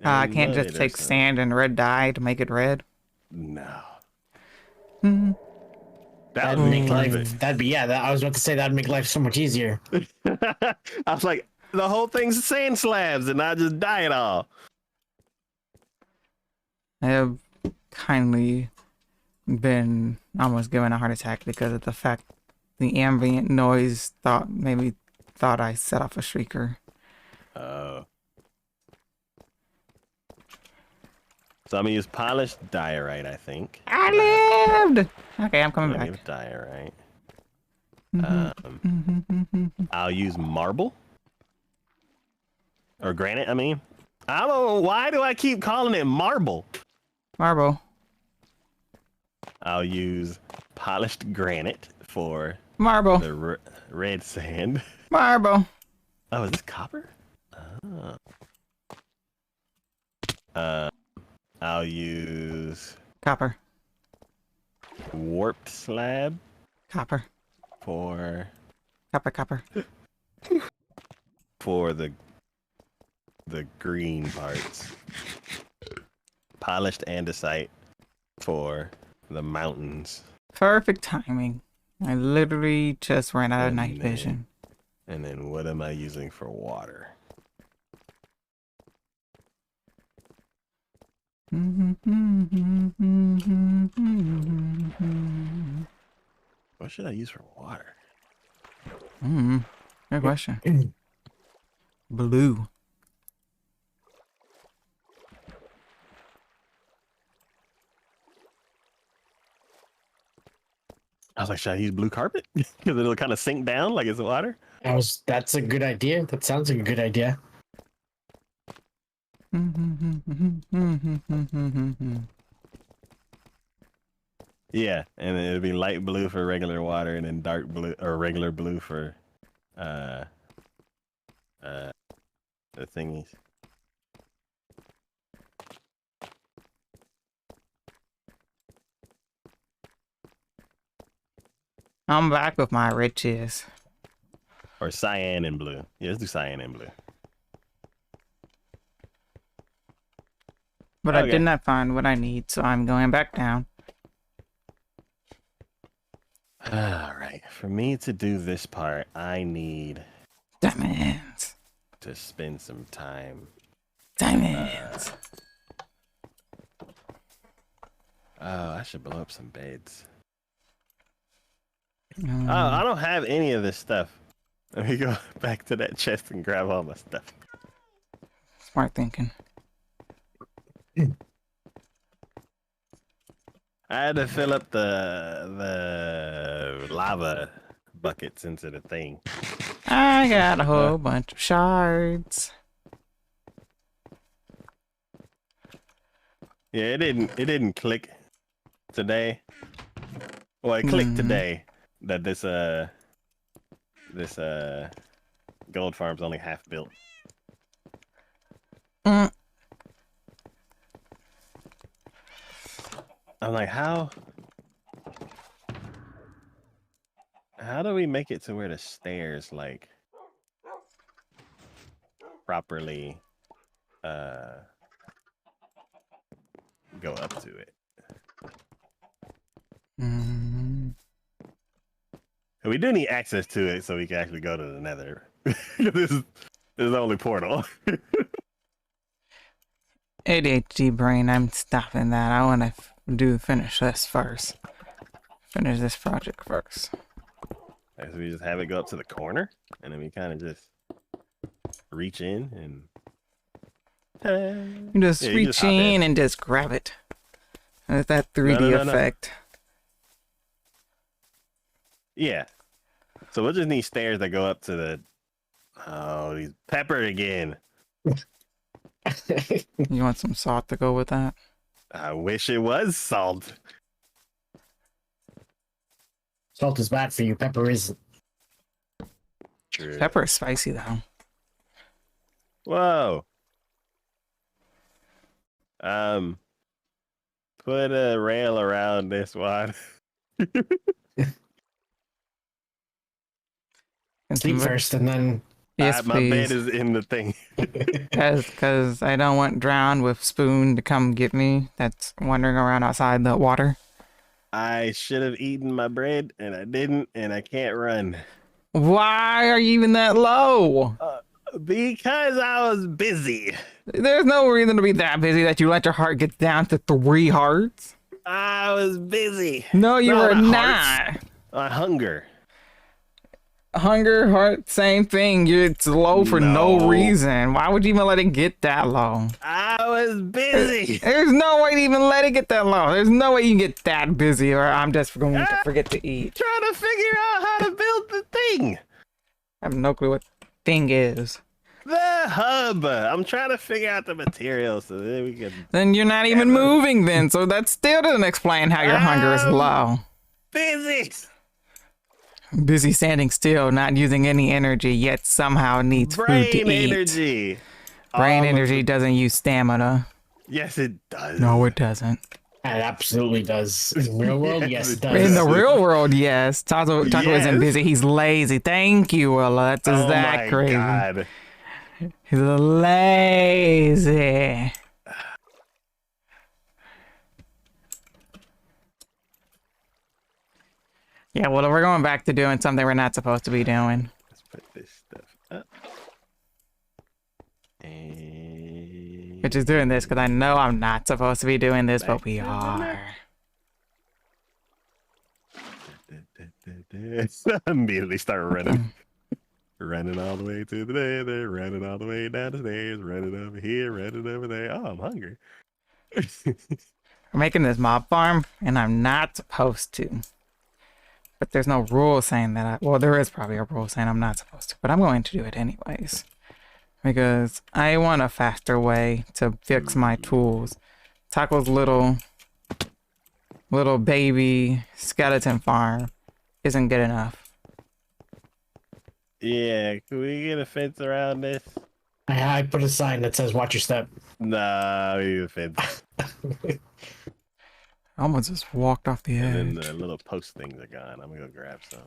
I can't just take sand and red dye to make it red. No. Hmm. That'd make life. I was about to say that'd make life so much easier. I was like, the whole thing's sand slabs, and I just dye it all. I have kindly been almost given a heart attack because of the fact the ambient noise thought I set off a shrieker. Oh. So I'm gonna use polished diorite, I think. I lived. Okay, I'm coming Plenty back. of diorite. Mhm. I'll use marble or granite. I mean, I don't know why do I keep calling it marble. Marble. I'll use polished granite for Marble. the red sand. Marble. Oh, is this copper? Oh. I'll use Copper. warped slab Copper. for Copper. the green parts. Polished andesite for the mountains. Perfect timing. I literally just ran out of And night then- vision. And then what am I using for water? What should I use for water? Good question. Blue. I was like, should I use blue carpet? Because it'll kind of sink down like it's water. That's a good idea. That sounds like a good idea. Yeah, and then it'll be light blue for regular water, and then dark blue or regular blue for the thingies. I'm back with my riches. Or cyan and blue. Yeah, let's do cyan and blue. But I Okay. did not find what I need, so I'm going back down. All right, for me to do this part, I need Diamonds. to spend some time. Diamonds. Oh, I should blow up some beds. Mm, Oh, I don't have any of this stuff. Let me go back to that chest and grab all my stuff. Smart thinking. I had to fill up the lava buckets into the thing. I got a whole bunch of shards. Yeah, it didn't click today. Well, it clicked today that this gold farm's only half built. Mm. I'm like, how do we make it to where the stairs like properly go up to it? Mm. And we do need access to it so we can actually go to the nether. this is the only portal. ADHD brain, I'm stopping that. I want to finish this first. Finish this project first. So we just have it go up to the corner, and then we kind of just reach in and You just Yeah, you reach just hop in. in and just grab it. With that 3D no. effect. yeah. So we'll just need stairs that go up to the. Oh, he's peppered again. You want some salt to go with that? I wish it was salt. Salt is bad for you. Pepper isn't. True. Pepper is spicy though. Whoa. Put a rail around this one. Sleep first and then. Yes, My bed please. is in the thing. Because I don't want Drown with Spoon to come get me. That's wandering around outside the water. I should have eaten my bread, and I didn't, and I can't run. Why are you even that low? Because I was busy. There's no reason to be that busy that you let your heart get down to 3 hearts. I was busy. No, you were hearts. not. Hunger. Hunger, heart, same thing. It's low for no reason. Why would you even let it get that low? I was busy. There's no way to even let it get that low. There's no way you can get that busy, or I'm just going to forget to eat. Trying to figure out how to build the thing. I have no clue what thing is. The hub. I'm trying to figure out the materials so that we can. Then you're not even moving then, so that still doesn't explain how your hunger is low. Busy. Busy standing still, not using any energy, yet somehow needs food to eat. Brain energy. Brain energy doesn't use stamina. Yes, it does. No, it doesn't. It absolutely does. In the real world, yes, it does. In the real world, yes. Taco isn't busy. He's lazy. Thank you, Willa. That's that crazy. God. He's lazy. Yeah, well, we're going back to doing something we're not supposed to be doing. Let's put this stuff up. And... Which is doing this, because I know I'm not supposed to be doing this, but we are. Immediately start running. Running all the way to the nether, running all the way down the stairs, running over here, running over there. Oh, I'm hungry. We're making this mob farm, and I'm not supposed to. But there's no rule saying that well, there is probably a rule saying I'm not supposed to, but I'm going to do it anyways. Because I want a faster way to fix my tools. Taco's little baby skeleton farm isn't good enough. Yeah, can we get a fence around this? I put a sign that says "Watch your step." Nah, we need a fence. I almost just walked off the edge. And then the little post things are gone. I'm gonna go grab some.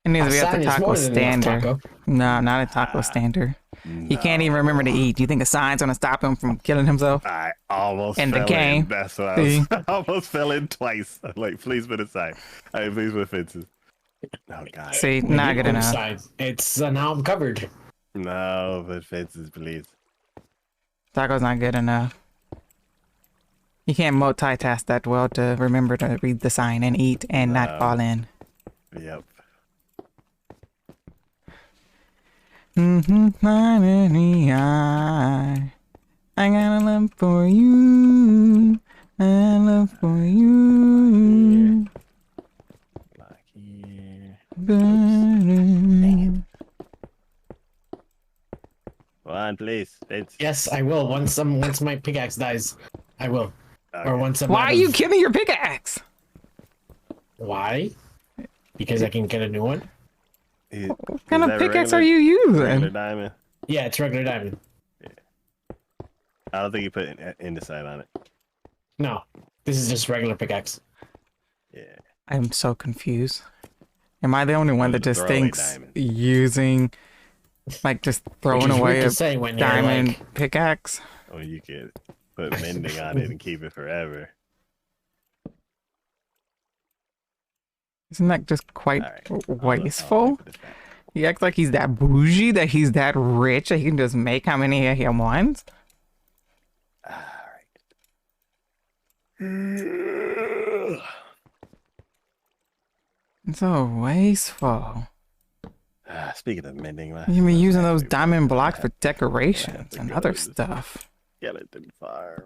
It needs to be at the sign is taco more than enough, standard. Taco. No, not a taco standard. He can't even remember to eat. Do you think a sign's gonna stop him from killing himself? I almost In the fell game. in. That's what I almost fell in twice. I'm like, please put a sign. Please put fences. Oh God. See, not good enough. Sign. It's now I'm covered. No, but fences, please. Taco's not good enough. You can't multitask that well to remember to read the sign and eat and not fall in. Yep. Finally, I got a love for you. I love for you. Lock here. Dang Come on, please. Fence. Yes, I will. Once my pickaxe dies, I will. Okay. Or once I'm Why out are you of- killing your pickaxe? Why? Because I can get a new one. What kind of pickaxe are you Regular using? diamond. Yeah, it's regular diamond. I don't think you put andesite on it. No, this is just regular pickaxe. Yeah. I'm so confused. Am I the only one that just Throwaway thinks diamond. using, like, just throwing Which is away weird to a say when you're diamond like, pickaxe? Oh, you could put mending on it and keep it forever. Isn't that just quite All right. I'll wasteful? put this back. He acts like he's that bougie, that he's that rich, that he can just make how many he wants. All right. It's so wasteful. Speaking of mending, You be using those diamond blocks for decorations and other stuff. Skeleton farm.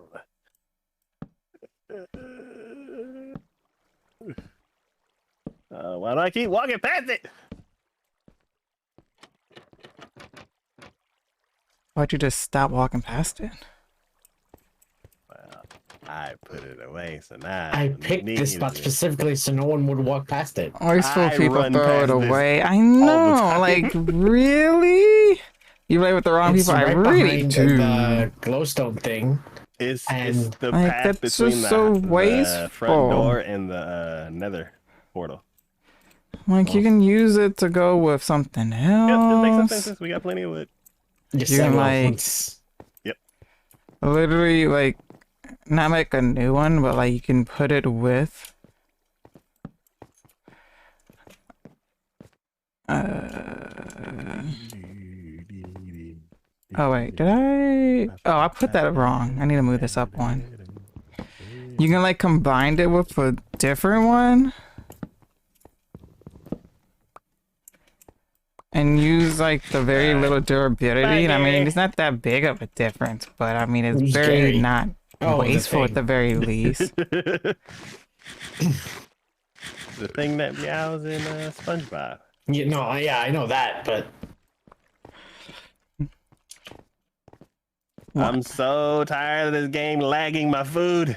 Why do I keep walking past it? Why'd you just stop walking past it? Well, I put it away, so now I picked this spot specifically so no one would walk past it. Wasteful I people run throw it past this away. I all the know, time. like, really? You play with the wrong It's people? I right really behind do. the glowstone thing. It's And, the like, path that's between just the, so the wasteful. front door and the nether portal. Like, you can use it to go with something Yep, just make some else. fences. We got plenty of wood. Just You say, can, well, like- once- Literally, like, not make a new one, but, like, you can put it with... Oh wait, did I? Oh, I put that wrong. I need to move this up one. You can like combine it with a different one and use like the very little durability. And I mean, it's not that big of a difference, but I mean, it's Who's very Gary? not Oh, the wasteful at thing. the very least. The thing that meows in SpongeBob. Yeah, no, yeah, I know that, but I'm so tired of this game lagging my food.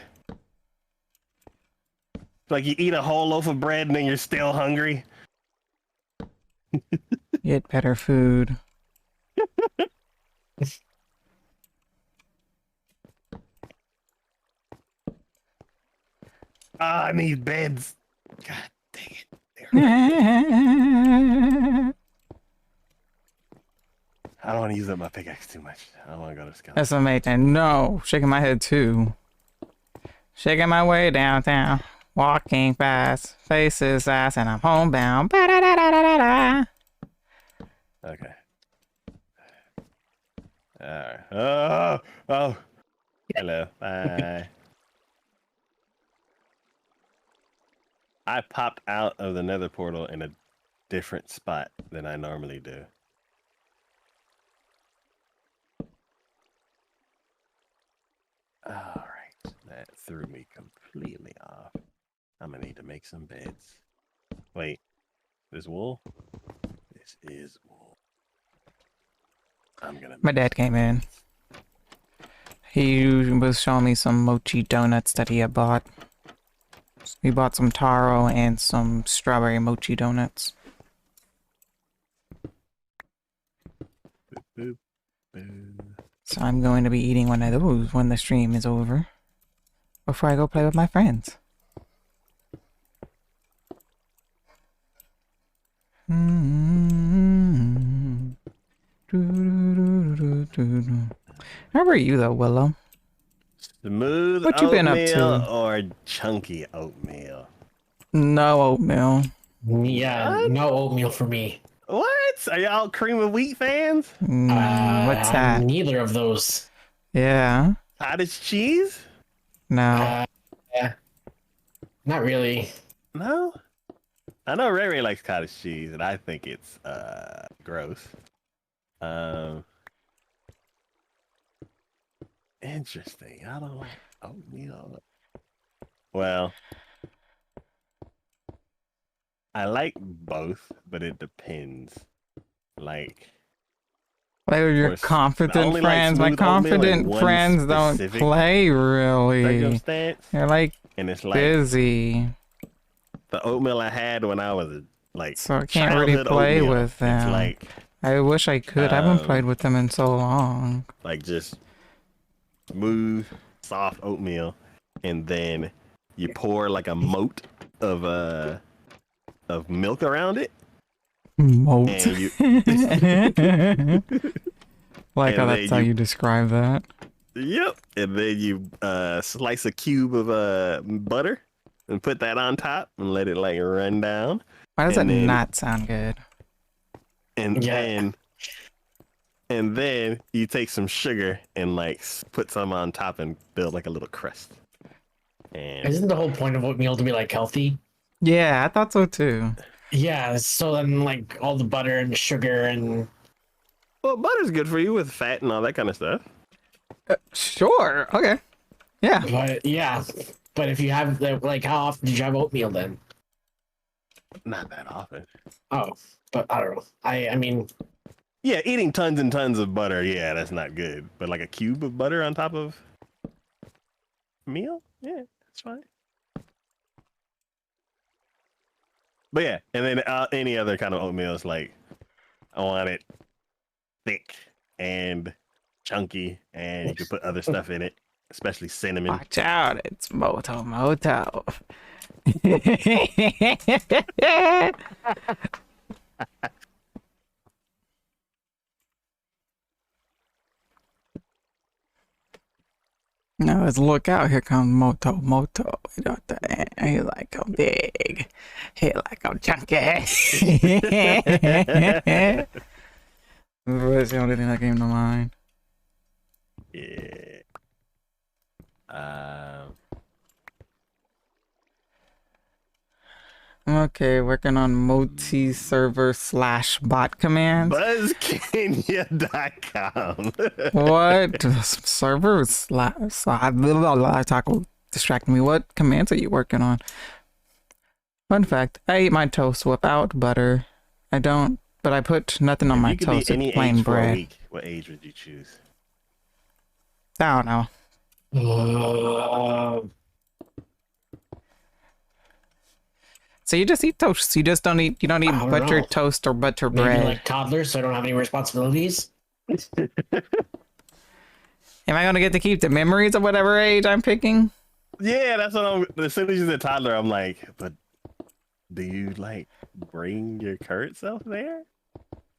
Like you eat a whole loaf of bread and then you're still hungry. Get better food. I need beds. God dang it. I don't want to use up my pickaxe too much. I don't want to go to skeleton. That's amazing. No, shaking my head too. Shaking my way downtown. Walking fast, faces fast, and I'm homebound. Ba-da-da-da-da-da. Okay. Alright. Oh. Hello. Bye. I popped out of the nether portal in a different spot than I normally do. Alright. That threw me completely off. I'm gonna need to make some beds. Wait. This wool? This is wool. I'm gonna My dad came in. He was showing me some mochi donuts that he had bought. He bought some taro and some strawberry mochi donuts. boop, boop. So I'm going to be eating one of those when the stream is over. Before I go play with my friends. How are you though, Willow? Smooth What you been up oatmeal to? or chunky oatmeal? No oatmeal. yeah, What? no oatmeal for me. What? Are y'all cream of wheat fans? What's that? Neither of those. Yeah. Cottage cheese? No. Yeah, not really. No. I know Ray Ray likes cottage cheese, and I think it's gross. Interesting. I don't like oatmeal. Well, I like both, but it depends. Like, Like with your course, I confident only like friends. My smooth oatmeal in confident one friends don't specific play really. circumstance, They're like and it's like busy. the oatmeal I had when I was like So I can't really childhood play oatmeal. with them. It's like I wish I could. I haven't played with them in so long. just smooth, soft oatmeal, and then you pour like a moat of milk around it, Moat. and you Like how and that's then how you- you describe that. yep, and then you slice a cube of butter and put that on top and let it like run down, Why does that and then- not sound good? and Yeah. then you take some sugar and like put some on top and build like a little crust. And Isn't the whole point of oatmeal to be like healthy? Yeah, I thought so too. Yeah, so then like all the butter and sugar and well, butter's good for you with fat and all that kind of stuff. Sure. Okay. Yeah. but yeah. But if you have like how often did you have oatmeal then? Not that often. Oh, but I don't know. I mean Yeah, eating tons and tons of butter, yeah, that's not good. But like a cube of butter on top of meal, yeah, that's fine. But yeah, and then any other kind of oatmeal is like, I want it thick and chunky, and you can put other stuff in it, especially cinnamon. Watch out. It's Moto. No, it's look out. Here comes Moto. You know, he like I'm big. He like I'm chunky. That's the only thing that came to mind. Yeah. Um, Okay, working on multi-server / bot commands. BuzzKenya.com. What server taco distract me? What commands are you working on? Fun fact: I eat my toast without butter. I don't, but I put nothing on If my you could be toast. It's any plain age for a bread. week, what age would you choose? I don't know. So you just eat toast. You just don't eat. You don't I eat don't buttered know. toast or butter Maybe bread. like toddlers, so I don't have any responsibilities. Am I gonna get to keep the memories of whatever age I'm picking? Yeah, that's what I'm. As soon as you said toddler, I'm like, but do you like bring your current self there?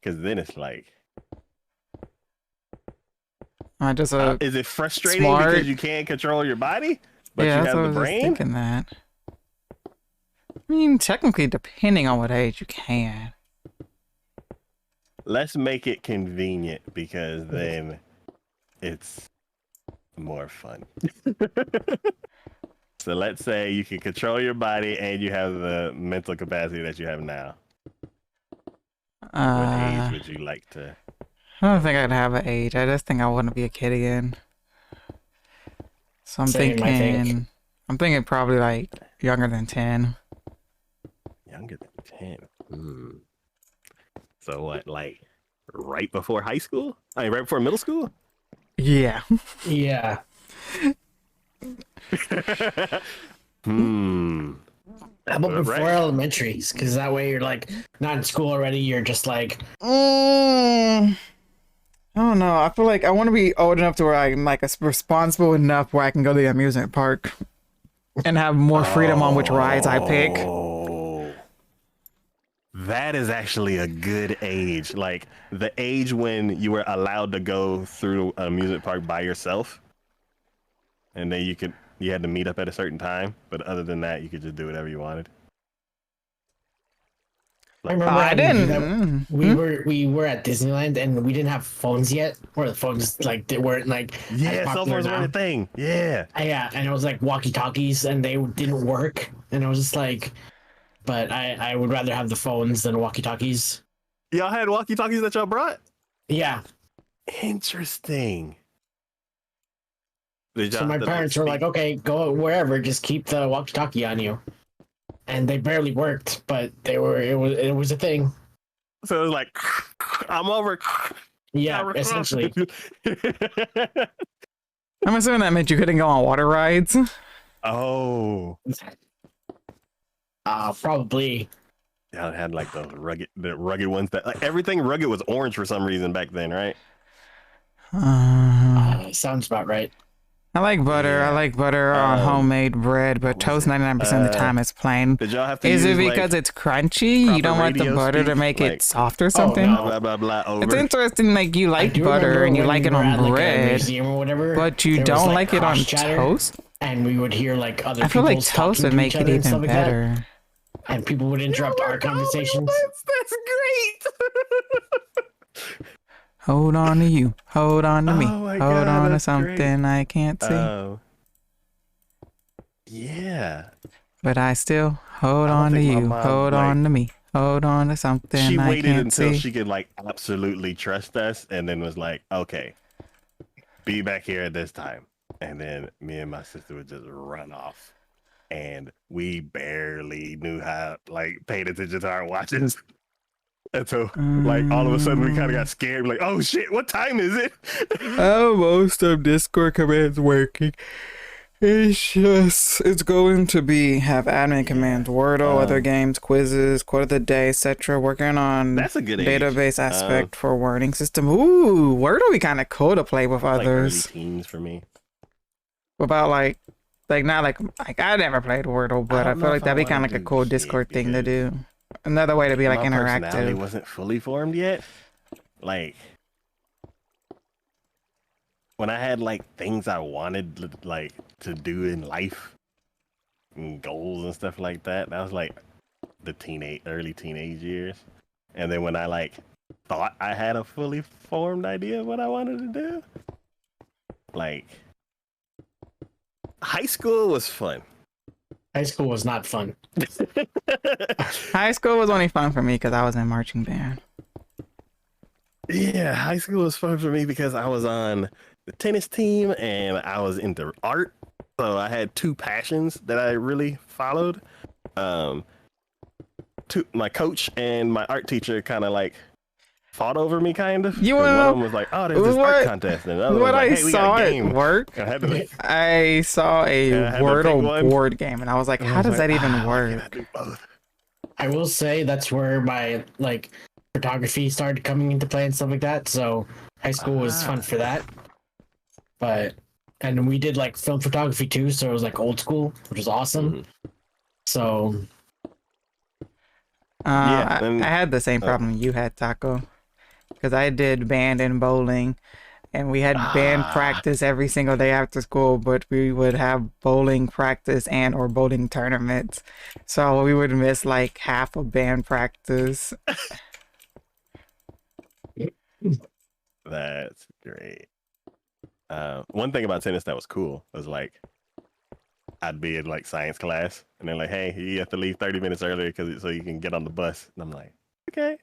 Because then it's like, I just a is it frustrating smart. because you can't control your body, but Yeah, you that's have what I the was just brain? thinking that. I mean, technically, depending on what age, you can. Let's make it convenient because then it's more fun. So let's say you can control your body and you have the mental capacity that you have now. What age would you like to? I don't think I'd have an age. I just think I want to be a kid again. So Same, I think. I'm thinking probably like younger than 10. Younger than 10. So what, like right before high school? I mean, right before middle school? Yeah. Yeah. How about Right. before elementaries? Because that way you're like not in school already. You're just like, I don't know. I feel like I want to be old enough to where I'm like responsible enough where I can go to the amusement park and have more freedom on which rides I pick. Oh, that is actually a good age. Like the age when you were allowed to go through an amusement park by yourself, and then you had to meet up at a certain time. But other than that, you could just do whatever you wanted. I remember I having to do that. didn't. We were at Disneyland and we didn't have phones yet, or the phones like they weren't like as Yeah, cell popular phones were now. a thing. Yeah. Yeah, and it was like walkie talkies, and they didn't work, and I was just like, but I would rather have the phones than walkie talkies. Y'all had walkie-talkies that y'all brought? Yeah. Interesting. Did So y'all my have to, like, parents were speak? like, okay, go wherever, just keep the walkie talkie on you. And they barely worked, but it was a thing. So it was like, I'm over. Yeah, essentially. I'm assuming that meant you couldn't go on water rides. Oh. Probably. Y'all had like the rugged ones that like everything rugged was orange for some reason back then, right? Sounds about right. I like butter. I Yeah. like butter on homemade bread, but what was toast it? 99% of the time is plain. Did y'all have to Is use it because like it's crunchy? You proper don't want the radio butter to speak? make Like, it soft or Oh, something? no. blah blah blah over? It's interesting, like you I like do butter remember and you when like we it were on at, like, a bread, museum or whatever, but you there was, don't like like it on cross chatter, toast? and we would hear like other I feel people like toast talking would to make each it other and even stuff like that, better. and people would interrupt our conversations. That's great. Hold on to you. Hold on to me. Oh my Hold God, on to that's something great. I can't see. Oh. Yeah. But I still hold I don't on to think my you. mom, Hold like, on to me. Hold on to something she I waited can't until see. she could like absolutely trust us and then was like, okay, be back here at this time. And then me and my sister would just run off. And we barely knew how, like, paid attention to our watches. Until, like, all of a sudden we kind of got scared. Like, oh shit, what time is it? Oh, most of Discord commands working. It's just, it's going to be have admin commands, Wordle, other games, quizzes, quote of the day, etc. Working on That's a good age. database aspect for wording system. Ooh, Wordle would be kind of cool to play with like early others. teens for me. About like not like I never played Wordle, but I don't know feel like if I that'd be wanna kind of like a do cool kid Discord thing to because do. Another way to be like my personality interactive. wasn't fully formed yet. Like, when I had like things I wanted like to do in life and goals and stuff like that, that was like the early teenage years. And then when I like thought I had a fully formed idea of what I wanted to do, like high school was fun. High school was not fun. High school was only fun for me because I was in marching band. Yeah, high school was fun for me because I was on the tennis team and I was into art. So I had two passions that I really followed. My coach and my art teacher kind of like fought over me, kind of. You one know of them was like, "Oh, there's this art contest," and the other what was like, I "Hey, we saw got a at game." work, I had to, I saw a Yeah, I had to pick Wordle one. board game, and I was like, I how was does like, that even "Ah, why can't I work? do both?" I will say that's where my like photography started coming into play and stuff like that. So high school was fun for that. And we did like film photography too, so it was like old school, which was awesome. Mhm. So Yeah, I had the same problem you had, Taco, because I did band and bowling, and we had band practice every single day after school, but we would have bowling practice and or bowling tournaments, so we would miss like half of band practice. That's great. One thing about tennis that was cool was like I'd be in like science class and they're like, "Hey, you have to leave 30 minutes earlier so you can get on the bus." And I'm like, "Okay."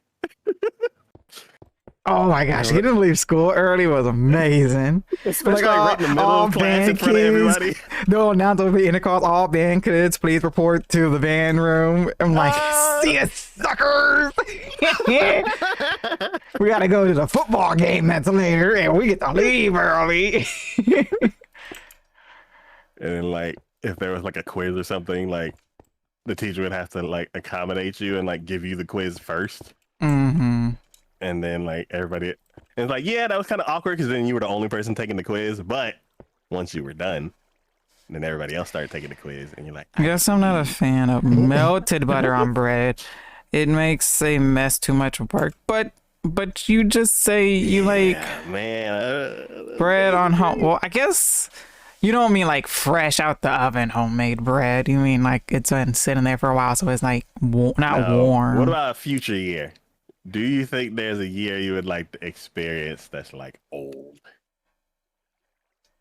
Oh my gosh, getting to leave school early was amazing. Especially like right in the middle of class in front of everybody. No, now there'll be intercalls. All band kids, please report to the band room. I'm like, see ya, suckers. We gotta go to the football game that's later, and we get to leave early. And then like if there was like a quiz or something, like the teacher would have to like accommodate you and like give you the quiz first. Mm-hmm. And then like everybody, and it's like, yeah, that was kind of awkward because then you were the only person taking the quiz. But once you were done, then everybody else started taking the quiz, and you're like, I guess I'm not a fan of melted butter on bread. It makes a mess too much work. But you just say you like man, bread on home. Well, I guess you don't mean like fresh out the oven homemade bread. You mean like it's been sitting there for a while, so it's like not warm. What about a future year? Do you think there's a year you would like to experience that's like old?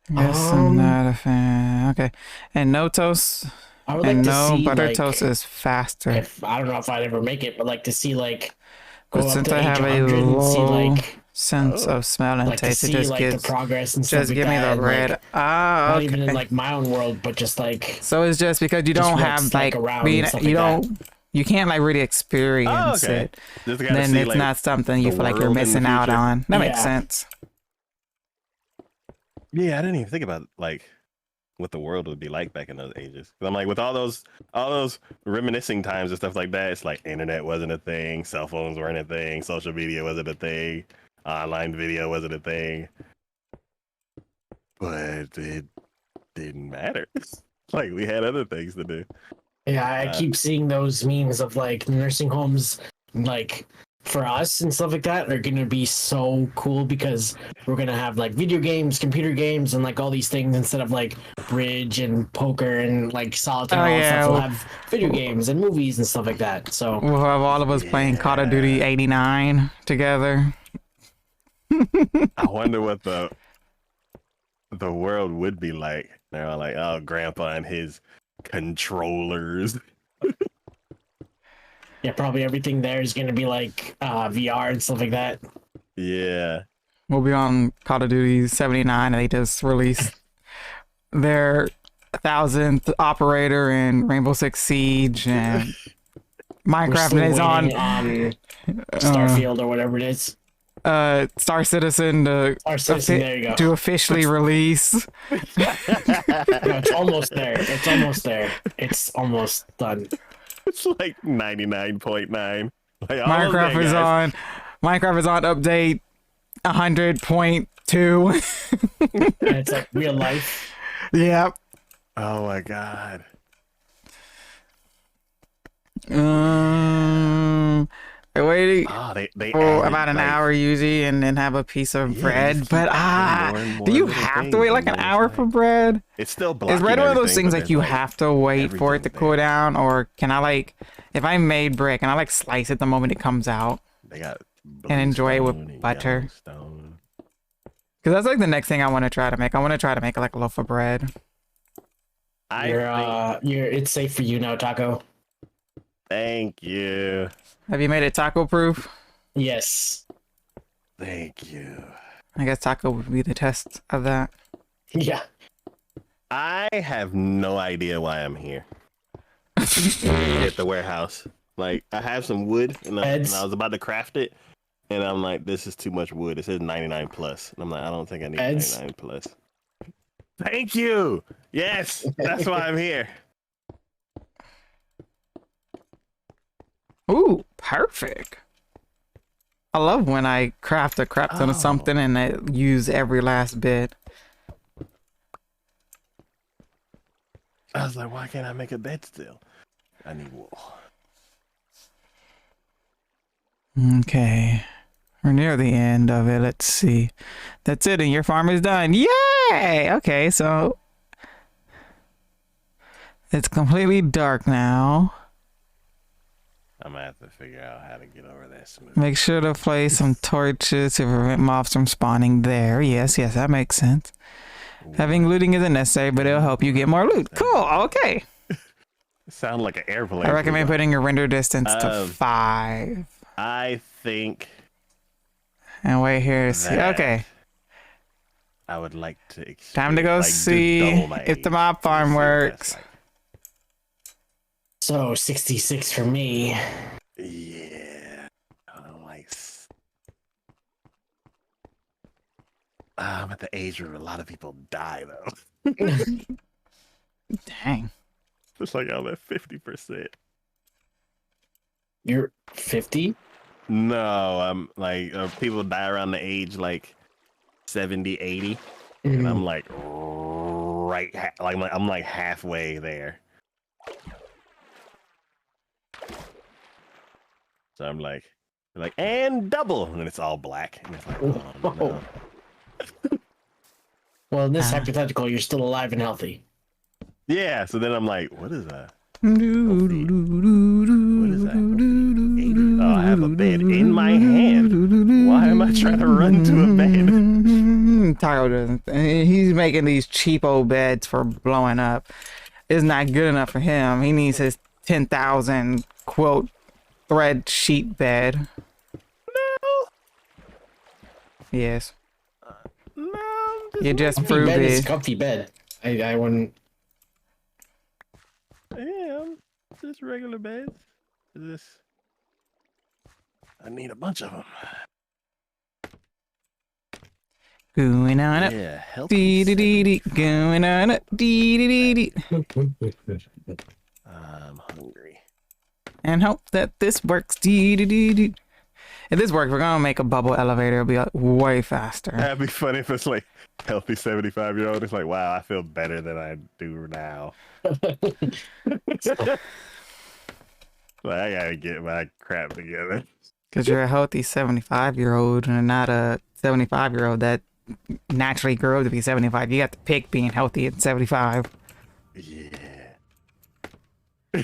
Yes, I'm not a fan. Okay, and no toast. I would like And to no, see butter like, toast is faster. I don't know if I'd ever make it, but like to see like go But up since to I age have a 100 and see low like sense of smell and like to taste, it see just like gives the progress and stuff just like give me that, the and, red. like, Ah, not okay. even in like my own world, but just like So it's just because you don't have what's, like around being and stuff you like don't you can't like really experience okay. it. Just gotta Then see, it's like, not something you the feel like you're world in the missing out future. on. That makes Yeah. sense. Yeah, I didn't even think about like what the world would be like back in those ages. 'Cause I'm like, with all those reminiscing times and stuff like that, it's like internet wasn't a thing, cell phones weren't a thing, social media wasn't a thing, online video wasn't a thing. But it didn't matter. Like we had other things to do. yeah, I keep seeing those memes of like nursing homes, like for us and stuff like that are gonna be so cool because we're gonna have like video games, computer games, and like all these things instead of like bridge and poker and like solitaire Oh, and all yeah. stuff. We'll have video games and movies and stuff like that. So We'll have all of us playing Call of Duty 89 together. I wonder what the world would be like. They're all like, oh, grandpa and his controllers. yeah, probably everything there is gonna be like VR and stuff like that. Yeah. We'll be on Call of Duty 79 and they just released their 1,000th operator in Rainbow Six Siege and We're Minecraft still is on waiting on Starfield or whatever it is. Star Citizen Star Citizen, there you go. to officially release. No, it's almost there. It's almost there. It's almost done. It's like 99.9. Like, Minecraft is on update 100.2. And it's like real life. Yep. Oh my god. Waiting Oh, they for added, about an like, hour usually and then have a piece of yeah, bread. just But keep adding more and more do you little have to things wait like and an then hour it's for like- bread? It's still blocking Is bread one of those everything, things but like you there's, have to wait for it to everything cool there. down, or can I like if I made bread, can I like slice it the moment it comes out? They got And enjoy it with Bluestone and butter. Yellowstone. Because that's like the next thing I want to try to make. I want to try to make like a loaf of bread. It's safe for you now, Taco. Thank you. Have you made it taco proof? Yes. Thank you. I guess taco would be the test of that. Yeah. I have no idea why I'm here at the warehouse. Like, I have some wood, and I was about to craft it, and I'm like, this is too much wood. It says 99 plus. And I'm like, I don't think I need 99 plus. Thank you. Yes, that's why I'm here. Ooh, perfect. I love when I craft a crap ton of something and I use every last bit. I was like, why can't I make a bed still? I need wool. Okay. We're near the end of it. Let's see. That's it, and your farm is done. Yay! Okay, so it's completely dark now. I'm gonna have to figure out how to get over that smooth. Make sure to place some torches to prevent mobs from spawning there. Yes, that makes sense. Having looting isn't necessary, but it'll help you get more loot. Cool, okay. Sound like an airplane. I recommend putting your render distance to 5. I think. And wait here to see. Okay. I would like to. Time to go see if the mob farm works. So 66 for me. Yeah. I don't like. I'm at the age where a lot of people die though. Dang. It's like I'm at 50%. You're 50? No, I'm like people die around the age like 70, 80, and I'm like I'm like halfway there. So I'm like and double, and it's all black, and it's like, oh, no. Well, in this hypothetical, you're still alive and healthy. Yeah. So then I'm like, what is that? What is that? Oh, I have a bed in my hand. Why am I trying to run to a bed? Taco doesn't. He's making these cheapo beds for blowing up. It's not good enough for him. He needs his 10,000 quote thread sheet bed. No. Yes. No. You just Comfy proved bed is it. a comfy bed. I wouldn't. Yeah, just regular beds. I need a bunch of them. Going on it. Yeah, Dee dee dee dee. Going on it. Dee dee dee dee. I'm hungry. And hope that this works. Dee dee dee dee. If this works, we're gonna make a bubble elevator. It'll be way faster. That'd be funny if it's like healthy 75-year-old. It's like, wow, I feel better than I do now. Like, I gotta get my crap together. Because you're a healthy 75-year-old and not a 75-year-old that naturally grew up to be 75. You got to pick being healthy at 75. Yeah.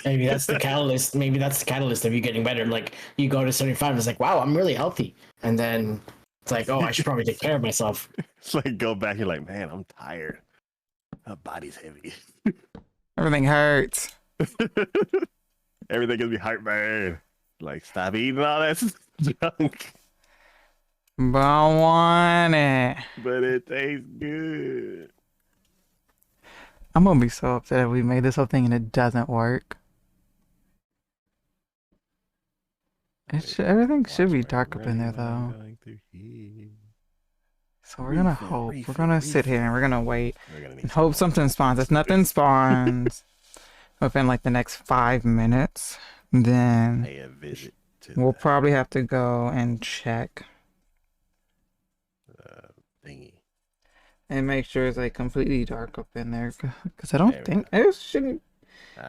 Maybe that's the catalyst. Maybe that's the catalyst of you getting better. Like, you go to 75, it's like, wow, I'm really healthy. And then it's like, oh, I should probably take care of myself. It's like, go back, you're like, man, I'm tired. My body's heavy. Everything hurts. Everything gives me heartburn. Like, stop eating all that junk. But I want it. But it tastes good. I'm gonna be so upset if we made this whole thing and it doesn't work. Everything should be dark up in there though. So we're gonna hope. We're gonna sit here and we're gonna wait and hope something spawns. If nothing spawns within like the next 5 minutes, then Pay a visit to we'll probably have to go and check thingy. and make sure it's like completely dark up in there. Because I don't think it shouldn't.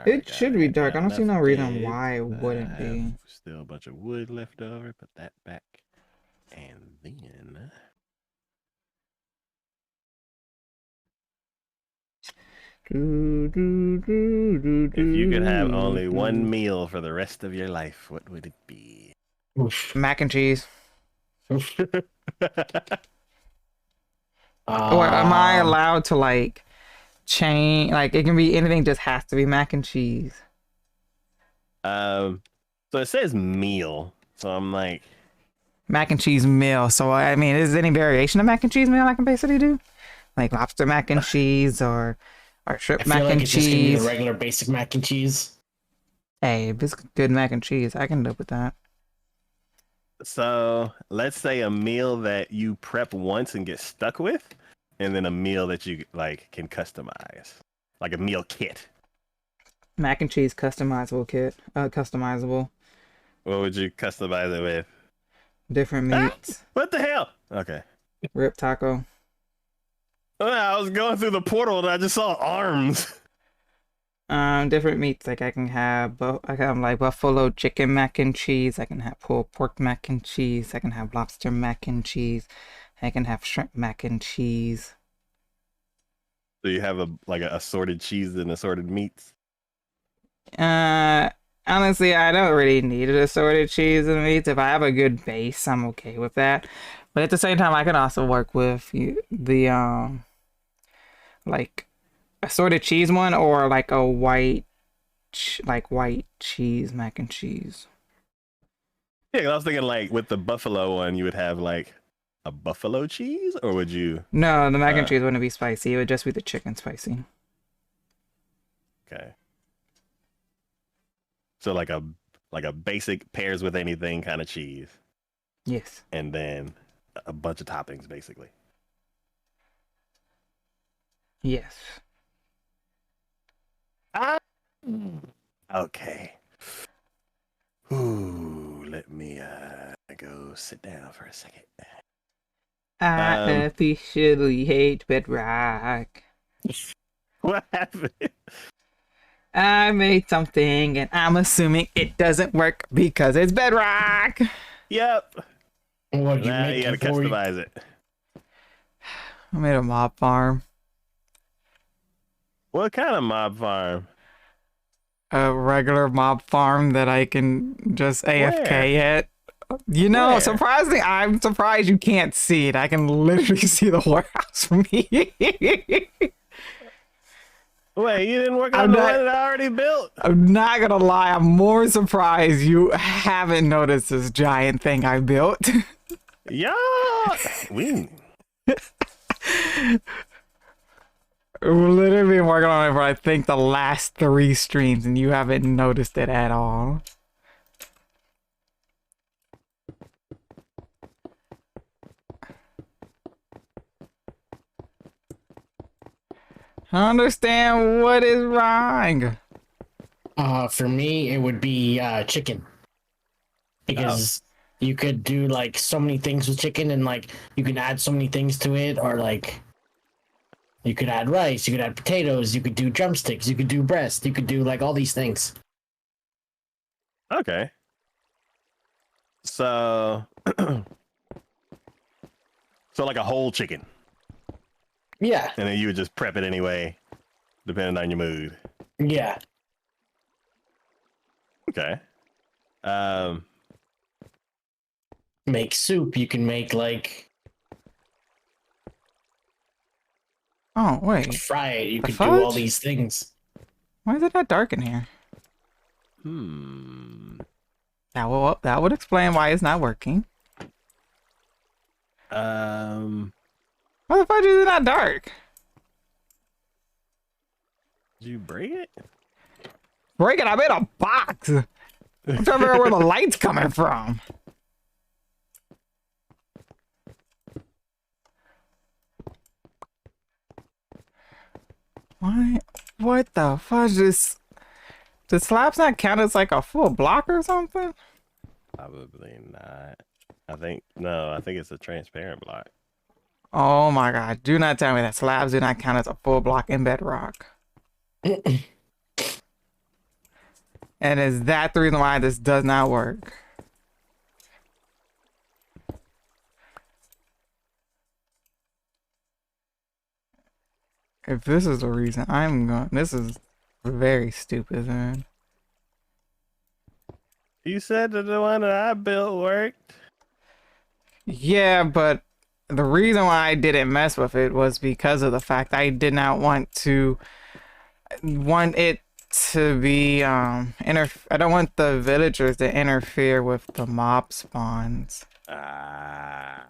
It should be dark. I don't see no reason why it wouldn't be. Still a bunch of wood left over. Put that back. And then... If you could have only one meal for the rest of your life, what would it be? Oof. Mac and cheese. Or am I Um, allowed to like change? Like it can be anything, just has to be mac and cheese. So it says meal. So I'm like, Mac and cheese meal. So I mean, is there any variation of mac and cheese meal I can basically do? Like lobster mac and cheese or I shrimp feel mac like and it's just gonna be the cheese. regular basic mac and cheese. Hey, if it's good mac and cheese, I can live with that. so let's say a meal that you prep once and get stuck with, and then a meal that you like can customize, like a meal kit. Mac and cheese customizable kit. Customizable. What would you customize it with? Different Ah, meats. what the hell? Okay. Rib taco. Well, I was going through the portal and I just saw arms. Different meats. Like I can have, I can have like buffalo chicken mac and cheese. I can have pulled pork mac and cheese. I can have lobster mac and cheese. I can have shrimp mac and cheese. So you have a like a assorted cheese and assorted meats. Uh, Honestly, I don't really need an assorted cheese and meats. If I have a good base, I'm okay with that. But at the same time, I can also work with the like assorted cheese one or like a white cheese mac and cheese. Yeah, 'cause I was thinking like with the buffalo one, you would have like a buffalo cheese, or would you? No, the mac and Uh, cheese wouldn't be spicy. It would just be the chicken spicy. okay. So like a basic pairs with anything kind of cheese, Yes. and then a bunch of toppings, basically. Yes. Ah, okay. Ooh, let me go sit down for a second. I officially hate bedrock. What happened? I made something and I'm assuming it doesn't work because it's bedrock. Yep. What you Now make you gotta before you? customize it. I made a mob farm. What kind of mob farm? A regular mob farm that I can just AFK Where? at. You know, Where? surprisingly, I'm surprised you can't see it. I can literally see the warehouse from here. Wait, you didn't work I'm on the not- one that I already built? I'm not gonna lie, I'm more surprised you haven't noticed this giant thing I built. Yeah. We We've literally been working on it for I think the last 3 streams and you haven't noticed it at all. I don't understand what is wrong. For me, it would be chicken because you could do like so many things with chicken, and like you can add so many things to it, or like you could add rice, you could add potatoes, you could do drumsticks, you could do breast, you could do like all these things. okay. So so like a whole chicken. Yeah, And then you would just prep it anyway, depending on your mood. yeah. Okay. Make soup. You can make like Oh, wait. fry it. You The could do all fudge? these things. Why is it not dark in here? That would explain why it's not working. Why the fudge is it not dark? Did you break it? Break it, I'm in a box. I'm trying to figure out where the light's coming from. What the fudge is... Does slabs not count as like a full block or something? Probably not. I think it's a transparent block. Oh my god, do not tell me that slabs do not count as a full block in bedrock. And is that the reason why this does not work? If this is the reason, this is very stupid, man. You said that the one that I built worked. Yeah, but the reason why I didn't mess with it was because of the fact I did not want it to be I don't want the villagers to interfere with the mob spawns. Ah.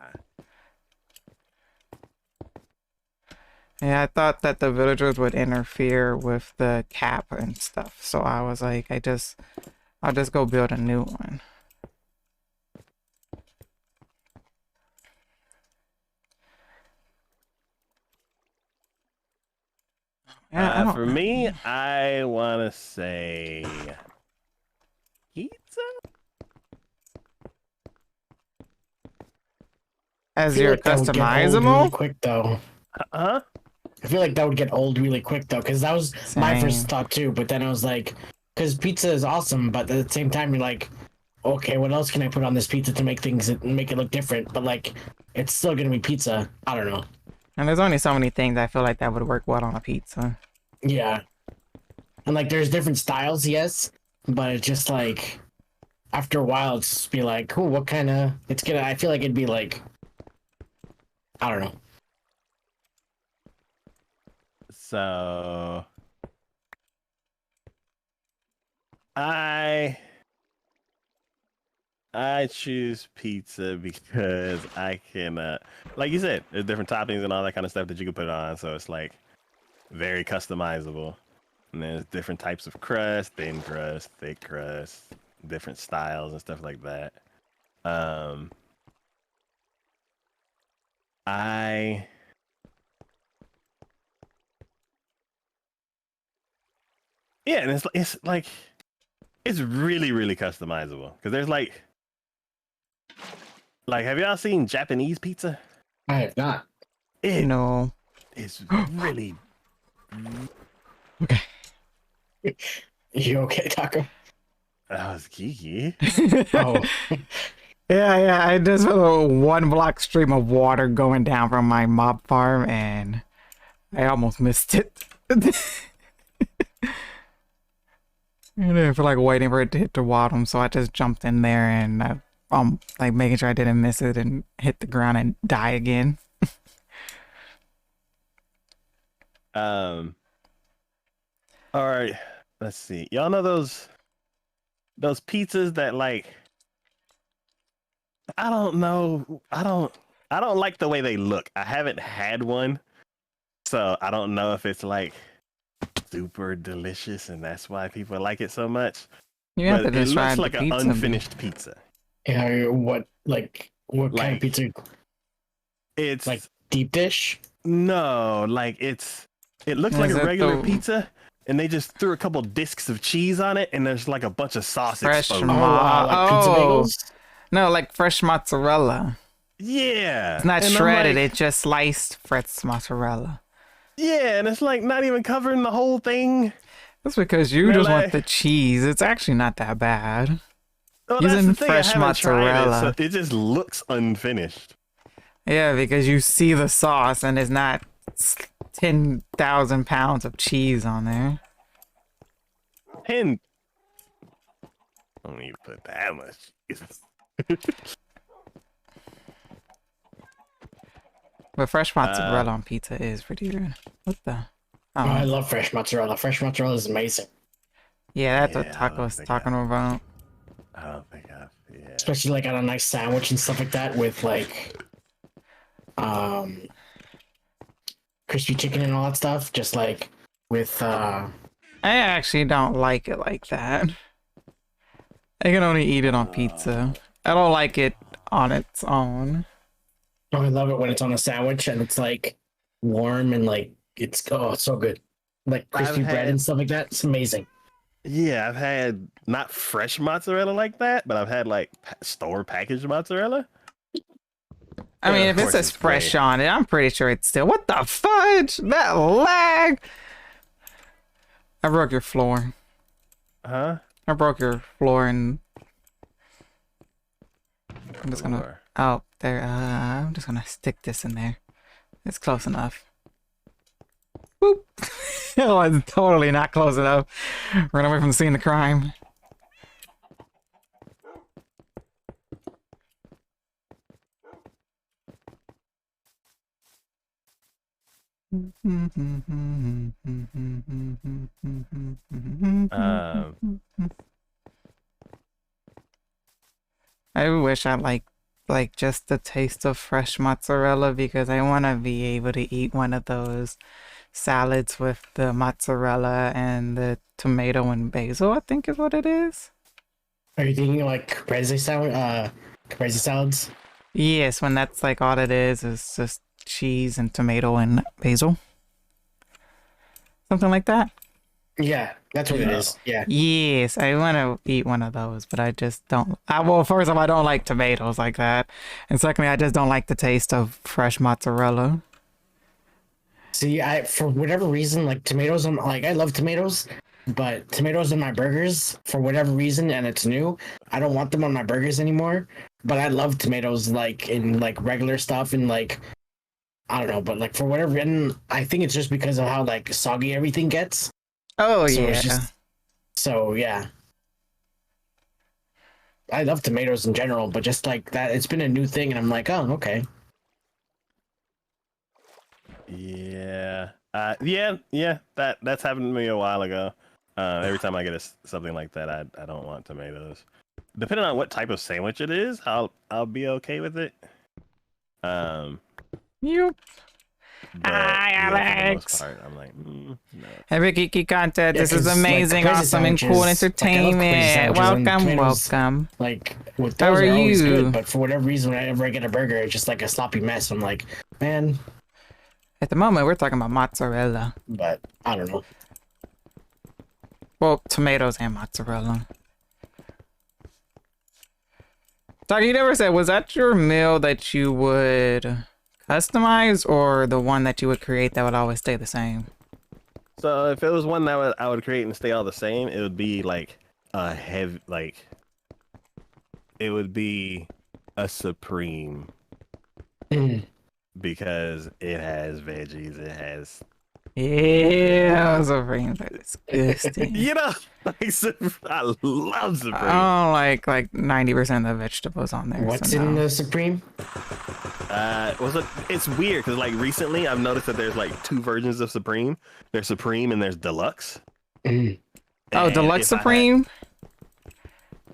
Yeah, I thought that the villagers would interfere with the cap and stuff. So I was like, I'll just go build a new one. Yeah, I don't... For me, I want to say pizza. As feel your like that would get old really customizable? quick though. Huh? I feel like that would get old really quick though, because that was my Same. first thought too. But then I was like, because pizza is awesome, but at the same time you're like, okay, what else can I put on this pizza to make it look different? But like, it's still gonna be pizza. I don't know. And there's only so many things I feel like that would work well on a pizza. Yeah, and like there's different styles, yes, but it's just like after a while, it's just be like, cool, what kind of? It's gonna. I feel like it'd be like, I don't know. So I choose pizza because I can like you said, there's different toppings and all that kind of stuff that you can put on, so it's like very customizable. And there's different types of crust, thin crust, thick crust, different styles and stuff like that. I Yeah, and it's really customizable because there's like have y'all seen Japanese pizza? I have not. It No. is really Okay. You okay, Taco? that was Kiki. Oh, Yeah, I just felt a 1 block stream of water going down from my mob farm, and I almost missed it. And I feel like waiting for it to hit the bottom, so I just jumped in there and like making sure I didn't miss it and hit the ground and die again. All right, let's see. Y'all know those pizzas that like I don't know. I don't like the way they look. I haven't had one, so I don't know if it's like super delicious and that's why people like it so much. You have But to it describe looks the like an pizza. unfinished pizza. yeah. What kind Like- of pizza? It's Like deep dish? no, like it looks like Is a it regular the- pizza, and they just threw a couple discs of cheese on it, and there's like a bunch of sauce Fresh exposed. Oh wow, like pizza Oh. bagels? No, like fresh mozzarella. Yeah, It's not and I'm shredded, like, it's just sliced fresh mozzarella. yeah, and it's like not even covering the whole thing. That's because you They're just want like- the cheese. It's actually not that bad. Well, Using that's the thing. fresh I haven't tried mozzarella. it, so it just looks unfinished. Yeah, because you see the sauce and it's not 10,000 pounds of cheese on there. And I don't need to put that much cheese. But fresh mozzarella on pizza is pretty good. What the? Oh, I Oh, love fresh mozzarella. Fresh mozzarella is amazing, yeah, that's Yeah, what I Taco don't was think talking about. I don't think I've. Yeah. especially like on a nice sandwich and stuff like that with like, crispy chicken and all that stuff. Just like with I actually don't like it like that. I can only eat it on pizza. I don't like it on its own. oh, I love it when it's on a sandwich and it's like warm and like it's so good. Like crispy bread had- and stuff like that. It's amazing. Yeah, I've had not fresh mozzarella like that, but I've had like store packaged mozzarella. I mean, Yeah, if of it course says it's fresh great. on it, I'm pretty sure it's still. What the fudge? That lag! I broke your floor. Huh? I broke your floor and I'm just gonna. Or- Oh, there. I'm just gonna stick this in there. It's close enough. Boop. Oh, it's totally not close enough. Run away from the scene of crime. I wish I like just the taste of fresh mozzarella because I want to be able to eat one of those salads with the mozzarella and the tomato and basil, I think is what it is. Are you thinking like caprese salad? Caprese salads? Yes, when that's like all it is just cheese and tomato and basil. Something like that. Yeah, that's what it is. Yeah. Yes, I want to eat one of those, but I just don't. Well, first of all, I don't like tomatoes like that. And secondly, I just don't like the taste of fresh mozzarella. See, I for whatever reason, like tomatoes, I love tomatoes, but tomatoes in my burgers for whatever reason, and it's new. I don't want them on my burgers anymore. But I love tomatoes, like in like regular stuff, and like I don't know, but like for whatever reason, I think it's just because of how like soggy everything gets. Oh, So yeah. it's just so yeah. I love tomatoes in general, but just like that, it's been a new thing, and I'm like, oh, okay. Yeah. Yeah. That's happened to me a while ago. Every time I get something like that, I don't want tomatoes. Depending on what type of sandwich it is, I'll be okay with it. You. But Hi, for the Alex. most part, I'm like, no. Every geeky content. Yeah, This is 'cause, like, amazing, caprese awesome, and cool sandwiches, like, I love caprese entertainment. sandwiches and Welcome, tomatoes. welcome. Like with How those are are always you? good, but for whatever reason, whenever I get a burger, it's just like a sloppy mess. I'm like, man, At the moment, we're talking about mozzarella. but I don't know. Well, tomatoes and mozzarella. Doc, you never said, was that your meal that you would customize or the one that you would create that would always stay the same? So if it was one that I would create and stay all the same, it would be like a heavy, like it would be a supreme because it has veggies, it has Yeah, Supremes are disgusting. you know, like I love supreme. I don't like 90% of the vegetables on there. What's so in no. the supreme? It's weird because like recently I've noticed that there's like two versions of supreme. There's supreme and there's deluxe. Oh, And deluxe if I had- supreme?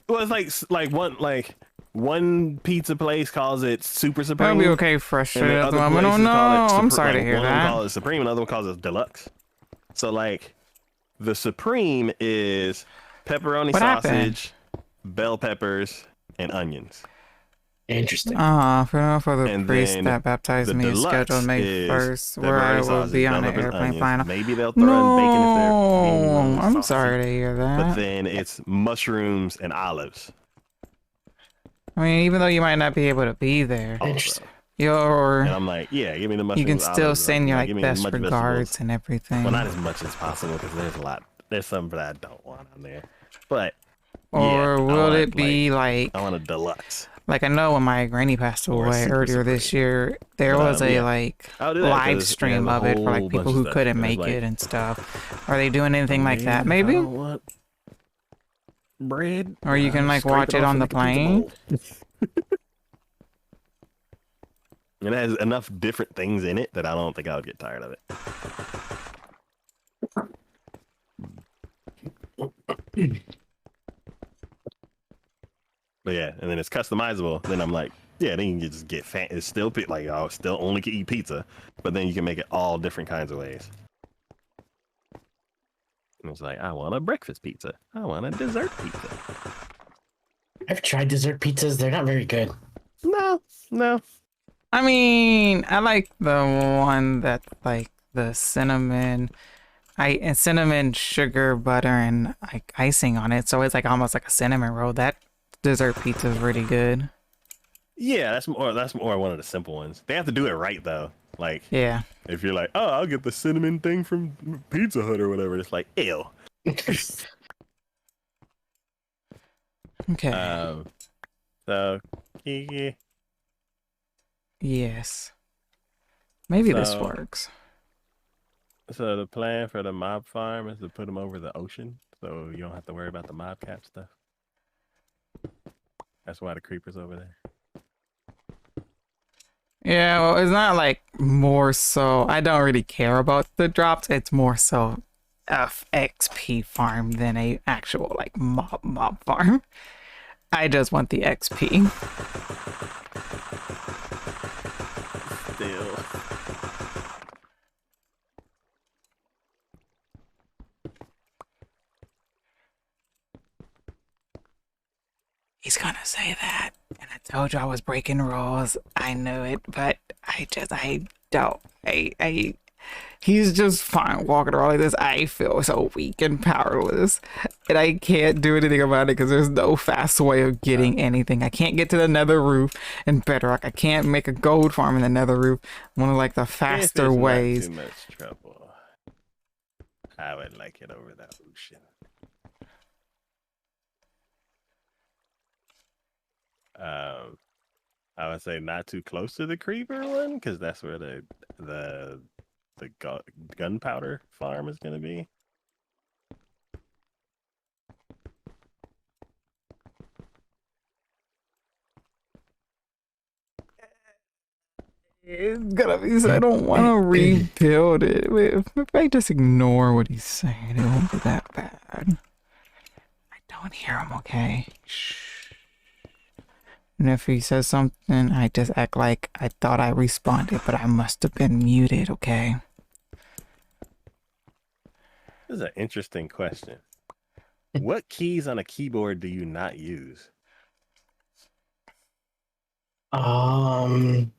Well, it's like one pizza place calls it super supreme. That'll be okay fresh And then at the other moment. Oh places no, call it I'm super- sorry to like, hear one of them that. calls it supreme, another one calls it deluxe. So like, the supreme is pepperoni What happened? sausage, bell peppers, and onions. Interesting. For the And priest then that baptized the me is deluxe scheduled May is 1st, where I pepperoni will sausage, be on bell an peppers, airplane onions. flying out. Maybe they'll throw in bacon if they're being No, really I'm saucy. sorry to hear But that. then it's mushrooms and olives. I mean, even though you might not be able to be there, Interesting. And you're I'm like, yeah, give me the mushrooms. you can still olives, send your give like me as best much regards vegetables. and everything. Well, not as much as possible because there's a lot. There's some that I don't want on there. But Or yeah, I will want, it be I want a deluxe. like I know when my granny passed Or a away super earlier this supreme. year, there But, was a yeah. like I'll do that live 'cause it stream has a of it for whole like bunch people of who stuff. couldn't And it's make like, it and stuff. Are they doing anything like that? man, Maybe? I don't want bread. Or you can like Scrape watch it off on and the make a pizza plane. bowl. It has enough different things in it that I don't think I would get tired of it. But yeah, and then it's customizable. Then I'm like, yeah, then you can just get it's still like I still only can eat pizza, but then you can make it all different kinds of ways. And it's like, I want a breakfast pizza. I want a dessert pizza. I've tried dessert pizzas. They're not very good. No. I mean, I like the one that's like the cinnamon, and cinnamon, sugar, butter, and like icing on it. So it's like almost like a cinnamon roll. That dessert pizza is really good. Yeah, that's more one of the simple ones. They have to do it right though. Like, Yeah. if you're like, oh, I'll get the cinnamon thing from Pizza Hut or whatever, it's like, ew. Okay. So, yeah. Yes. Maybe this So- works. So the plan for the mob farm is to put them over the ocean, so you don't have to worry about the mob cat stuff. That's why the creeper's over there. Yeah, well, it's not like more so. I don't really care about the drops. It's more so XP farm than a actual like mob farm. I just want the XP. Still. He's gonna say that, and I told you I was breaking rules. I knew it, but I don't. He's just fine walking around like this. I feel so weak and powerless, and I can't do anything about it because there's no fast way of getting anything. I can't get to the nether roof in Bedrock. I can't make a gold farm in the nether roof. One of like the faster ways. Too much trouble. I would like it over the ocean. I would say not too close to the creeper one because that's where the gunpowder farm is gonna be. It's gonna be. I don't want to rebuild it. If I just ignore what he's saying, it won't be that bad. I don't hear him. Okay. Shh. And if he says something, I just act like I thought I responded, but I must have been muted, okay? This is an interesting question. What keys on a keyboard do you not use? The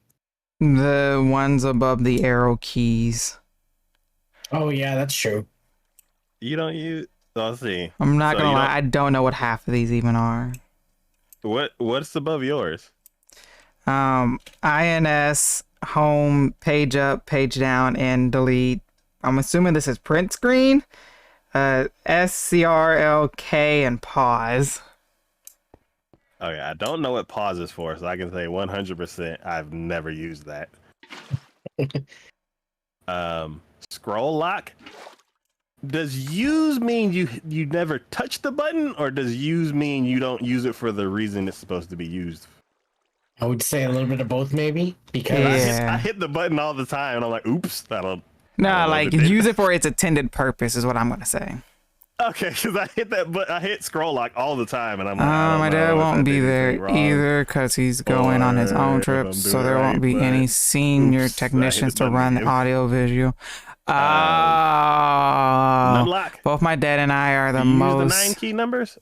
ones above the arrow keys. Oh yeah, that's true. You don't use. Let's see. I'm not gonna lie, I don't know what half of these even are. What's above yours? INS, home, page up, page down, and delete. I'm assuming this is print screen. SCRLK and pause. Okay, I don't know what pause is for, so I can say 100% I've never used that. Scroll lock. Does use mean you never touch the button, or does use mean you don't use it for the reason it's supposed to be used? I would say a little bit of both, maybe, because I hit the button all the time, and I'm like, oops, that'll. No, like use it for its intended purpose is what I'm gonna say. Okay, because I hit that, but I hit scroll lock all the time, and I'm like, my dad won't be there either because he's going on his own trip, so there won't be any senior technicians to run the audio visual. Both my dad and I are the most. Use the 9 key numbers,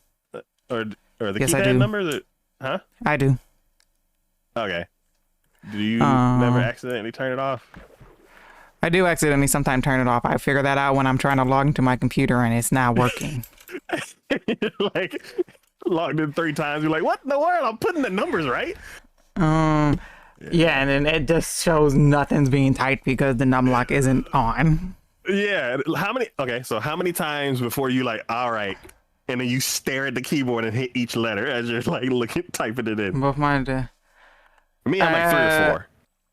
or the keypad numbers? Huh? I do. Okay. Do you never accidentally turn it off? I do accidentally sometimes turn it off. I figure that out when I'm trying to log into my computer and it's not working. Like logged in 3 times. You're like, what in the world? I'm putting the numbers right. Yeah, and then it just shows nothing's being typed because the numlock isn't on. Yeah. How many times before you like, all right, and then you stare at the keyboard and hit each letter as you're like typing it in? Both my dad. For me, I'm like 3 or 4.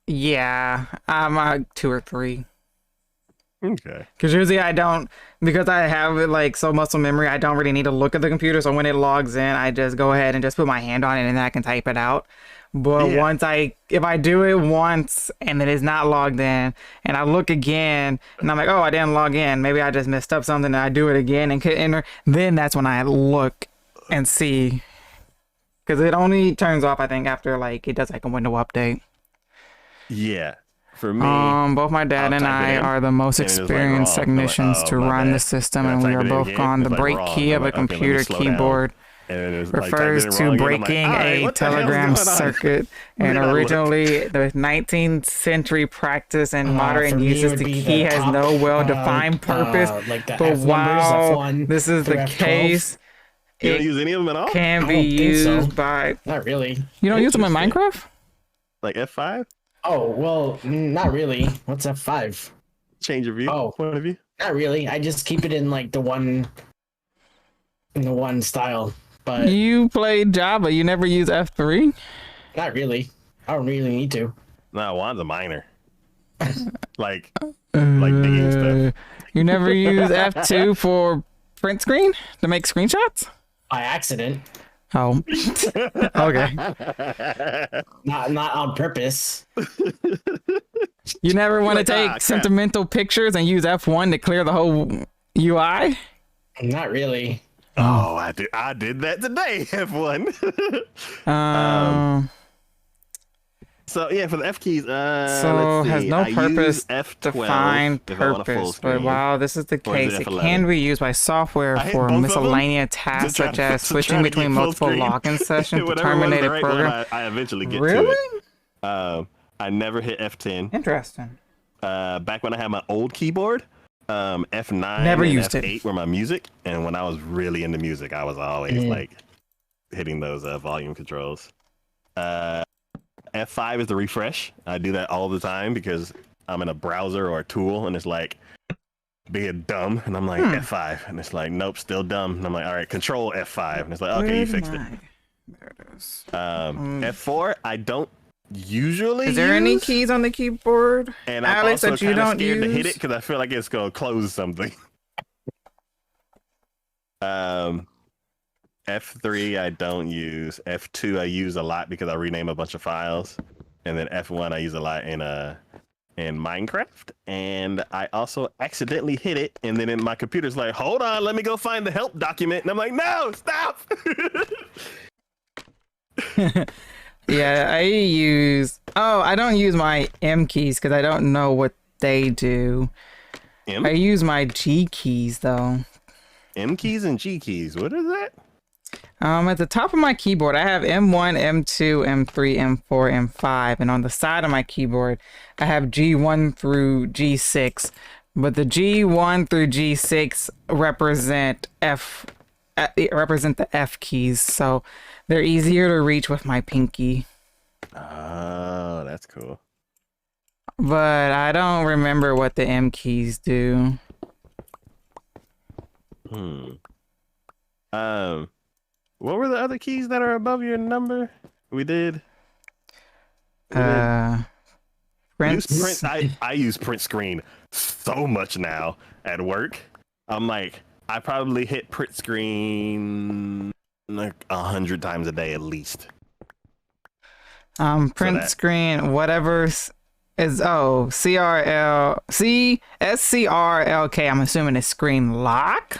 Yeah, I'm 2 or 3. Okay. Because usually I don't, because I have like so muscle memory, I don't really need to look at the computer. So when it logs in, I just go ahead and just put my hand on it and then I can type it out. But if I do it once and it is not logged in and I look again and I'm like, oh, I didn't log in. Maybe I just messed up something and I do it again and hit enter. Then that's when I look and see. Because it only turns off, I think, after like it does like a window update. Yeah. For me, both my dad and I are the most experienced technicians to run the system, and we are both on the break key of a computer keyboard. Refers to breaking a telegram circuit, and originally the 19th century practice and modern uses the key has no well-defined purpose. But while this is the case, you don't use any of them at all? Can be used by. Not really. You don't use them in Minecraft? Like F5? Oh, well, not really. What's F5? Change your view. Point of view? Not really. I just keep it in like the one style. But you played Java, you never use F3? Not really. I don't really need to. No, one's a minor. like digging stuff. You never use F2 for print screen to make screenshots? By accident. Oh, okay. Not on purpose. You never want to Like, take crap. sentimental pictures and use F1 to clear the whole UI? Not really. Oh, I did that today. F1. So yeah, for the F keys, So let's see. has no I purpose use F12 defined if I want a full purpose. But screen. while this is the Or is case, it it F11? can be used by software I hit for both of them miscellaneous to tasks try such to- as to switching try to between get full multiple screen. login sessions to Whatever was terminate the a right one, program. I eventually get to Really? it. I never hit F10. Interesting. Back when I had my old keyboard, F9 Never and used it. F8 were my music, and when I was really into music, I was always like hitting those volume controls. F5 is the refresh. I do that all the time because I'm in a browser or a tool, and it's like being dumb, and I'm like F5, and it's like nope, still dumb, and I'm like all right, Control F5, and it's like okay, you fixed it. There it is. F4 I don't usually. Is there any use, keys on the keyboard, and I'm Alex, also that you kind of don't scared use? to hit it because I feel like it's gonna close something. F3 I don't use. F2 I use a lot because I rename a bunch of files, and then F1 I use a lot in Minecraft, and I also accidentally hit it, and then my computer's like, hold on, let me go find the help document, and I'm like, no, stop. Yeah, I use. Oh, I don't use my M keys because I don't know what they do. M? I use my G keys though. M keys and G keys, what is that? At the top of my keyboard, I have M1, M2, M3, M4, M5, and on the side of my keyboard, I have G1 through G6. But the G1 through G6 represent the F keys, so they're easier to reach with my pinky. Oh, that's cool. But I don't remember what the M keys do. What were the other keys that are above your number? We did. Print. I use print screen so much now at work. I'm like, I probably hit print screen like 100 times a day at least. Print screen, whatever is SCRLK. I'm assuming it's screen lock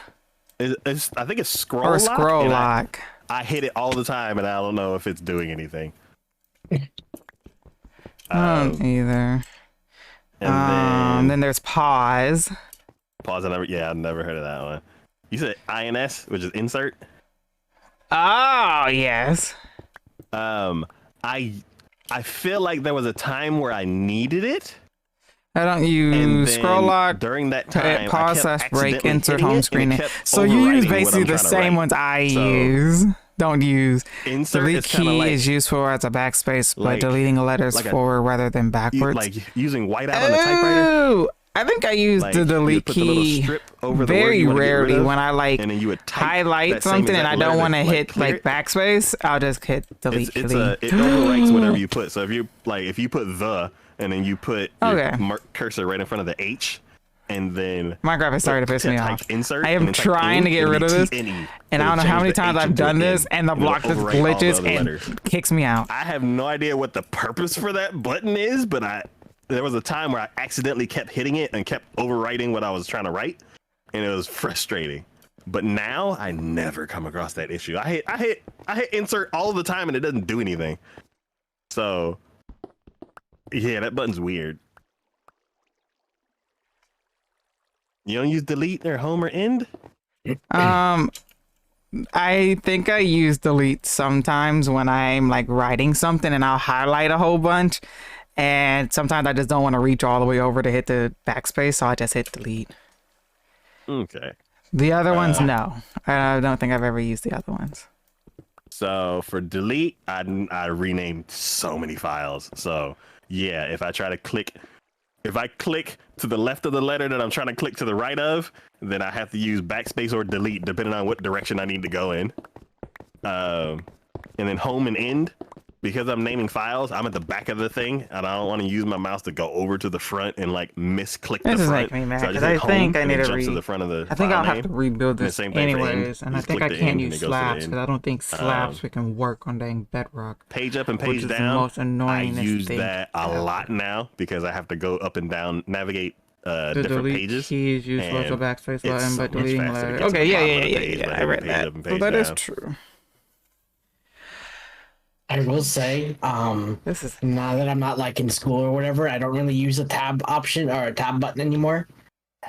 I think it's scroll or lock, scroll and lock. I hit it all the time, and I don't know if it's doing anything. Either. And Then there's pause. pause. I've never heard of that one. You said INS, which is insert. Oh yes. I feel like there was a time where I needed it. I don't And use then scroll lock. during that time. Pause I / kept break accidentally insert hitting home it, and screen. it kept So you use overwriting what basically I'm the trying to same write. ones I So, use. Don't use. Insert Delete is kind of key like is used for as a backspace, but like- deleting letters like a- forward rather than backwards. like using whiteout on the typewriter. Oh, I think I use Like, the you delete put the little key strip over the word very you wanna get rid rarely of, when I like and then you would type highlight that same something and I exact don't letter want to to, like, hit clear like it. backspace. I'll just hit delete key. It overwrites whatever you put. So if you put the and then you put Okay. your cursor right in front of the H, and then Minecraft is starting to piss me type off. insert, I and am then type trying N, to get and rid then of this, TNE. and I don't know It'll how many change the times H I've into done an this, N, and the it'll block just overwrite all the glitches other and letters. kicks me out. I have no idea what the purpose for that button is, but there was a time where I accidentally kept hitting it and kept overwriting what I was trying to write, and it was frustrating. But now I never come across that issue. I hit insert all the time and it doesn't do anything. So yeah, that button's weird. You don't use delete or home or end? I think I use delete sometimes when I'm like writing something and I'll highlight a whole bunch, and sometimes I just don't want to reach all the way over to hit the backspace, so I just hit delete. Okay. The other ones, no. I don't think I've ever used the other ones. So for delete, I renamed so many files. So yeah, if I click to the left of the letter that I'm trying to click to the right of, then I have to use backspace or delete depending on what direction I need to go in. And then home and end, because I'm naming files, I'm at the back of the thing, and I don't want to use my mouse to go over to the front and like misclick This the is front. making me mad So I because just hit I think home I and need it to jumps to read. the front of the I think file I'll have name. to rebuild And the this same thing for end. anyways, and You I just think click I the can't end and use it goes to the slabs end. because I don't think slabs freaking work on dang bedrock, Page up and which page is the down. most I annoyingest use thing that a ever. lot now because I have to go up and down, navigate The different delete pages. keys use and the backspace it's button, so but much deleting faster to letter. get to Okay, the yeah, bottom yeah, of the yeah, page yeah. by I hitting read page that. up and So page that is down. true. I will say, This is now that I'm not like in school or whatever, I don't really use a tab option or a tab button anymore.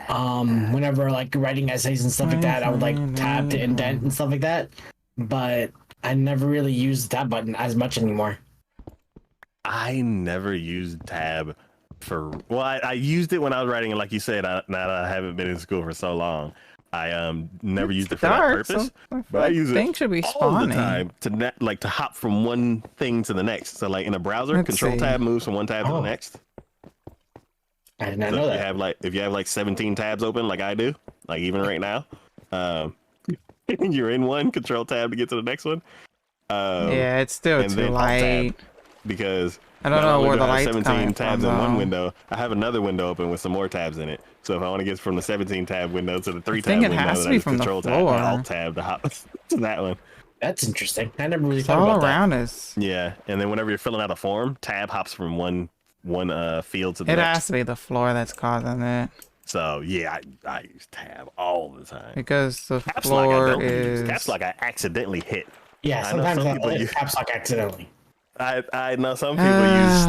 Whenever like writing essays and stuff like that, I would like tab to indent and stuff like that. But I never really use the tab button as much anymore. I never used tab well, I used it when I was writing, and like you said, now that I haven't been in school for so long, I never used it for that dark, purpose. so I feel But I like use things it should be all the spawning. time to hop from one thing to the next. So like in a browser, Let's Control see. tab moves from one tab to the next. I did not So know if that. you have like 17 tabs open, like I do, like even right now, you're in one Control tab to get to the next one. Yeah, it's still and too then Alt light. tab, because I don't not know only where do the I have light's 17 coming tabs from, in one though. window, I have another window open with some more tabs in it. So if I want to get from the 17 tab window to the 3 tab think it window, has to then I be just from the Control tab floor. and Alt tab to hop to that one. That's interesting. I never really It's thought all about that. around us. Yeah, and then whenever you're filling out a form, tab hops from one field to the It next. has to be the floor that's causing it. So yeah, I use tab all the time. Because the Caps lock I floor don't is... use. Caps lock I accidentally hit. Yeah, I know sometimes some I people hit use. caps lock accidentally. I know some people use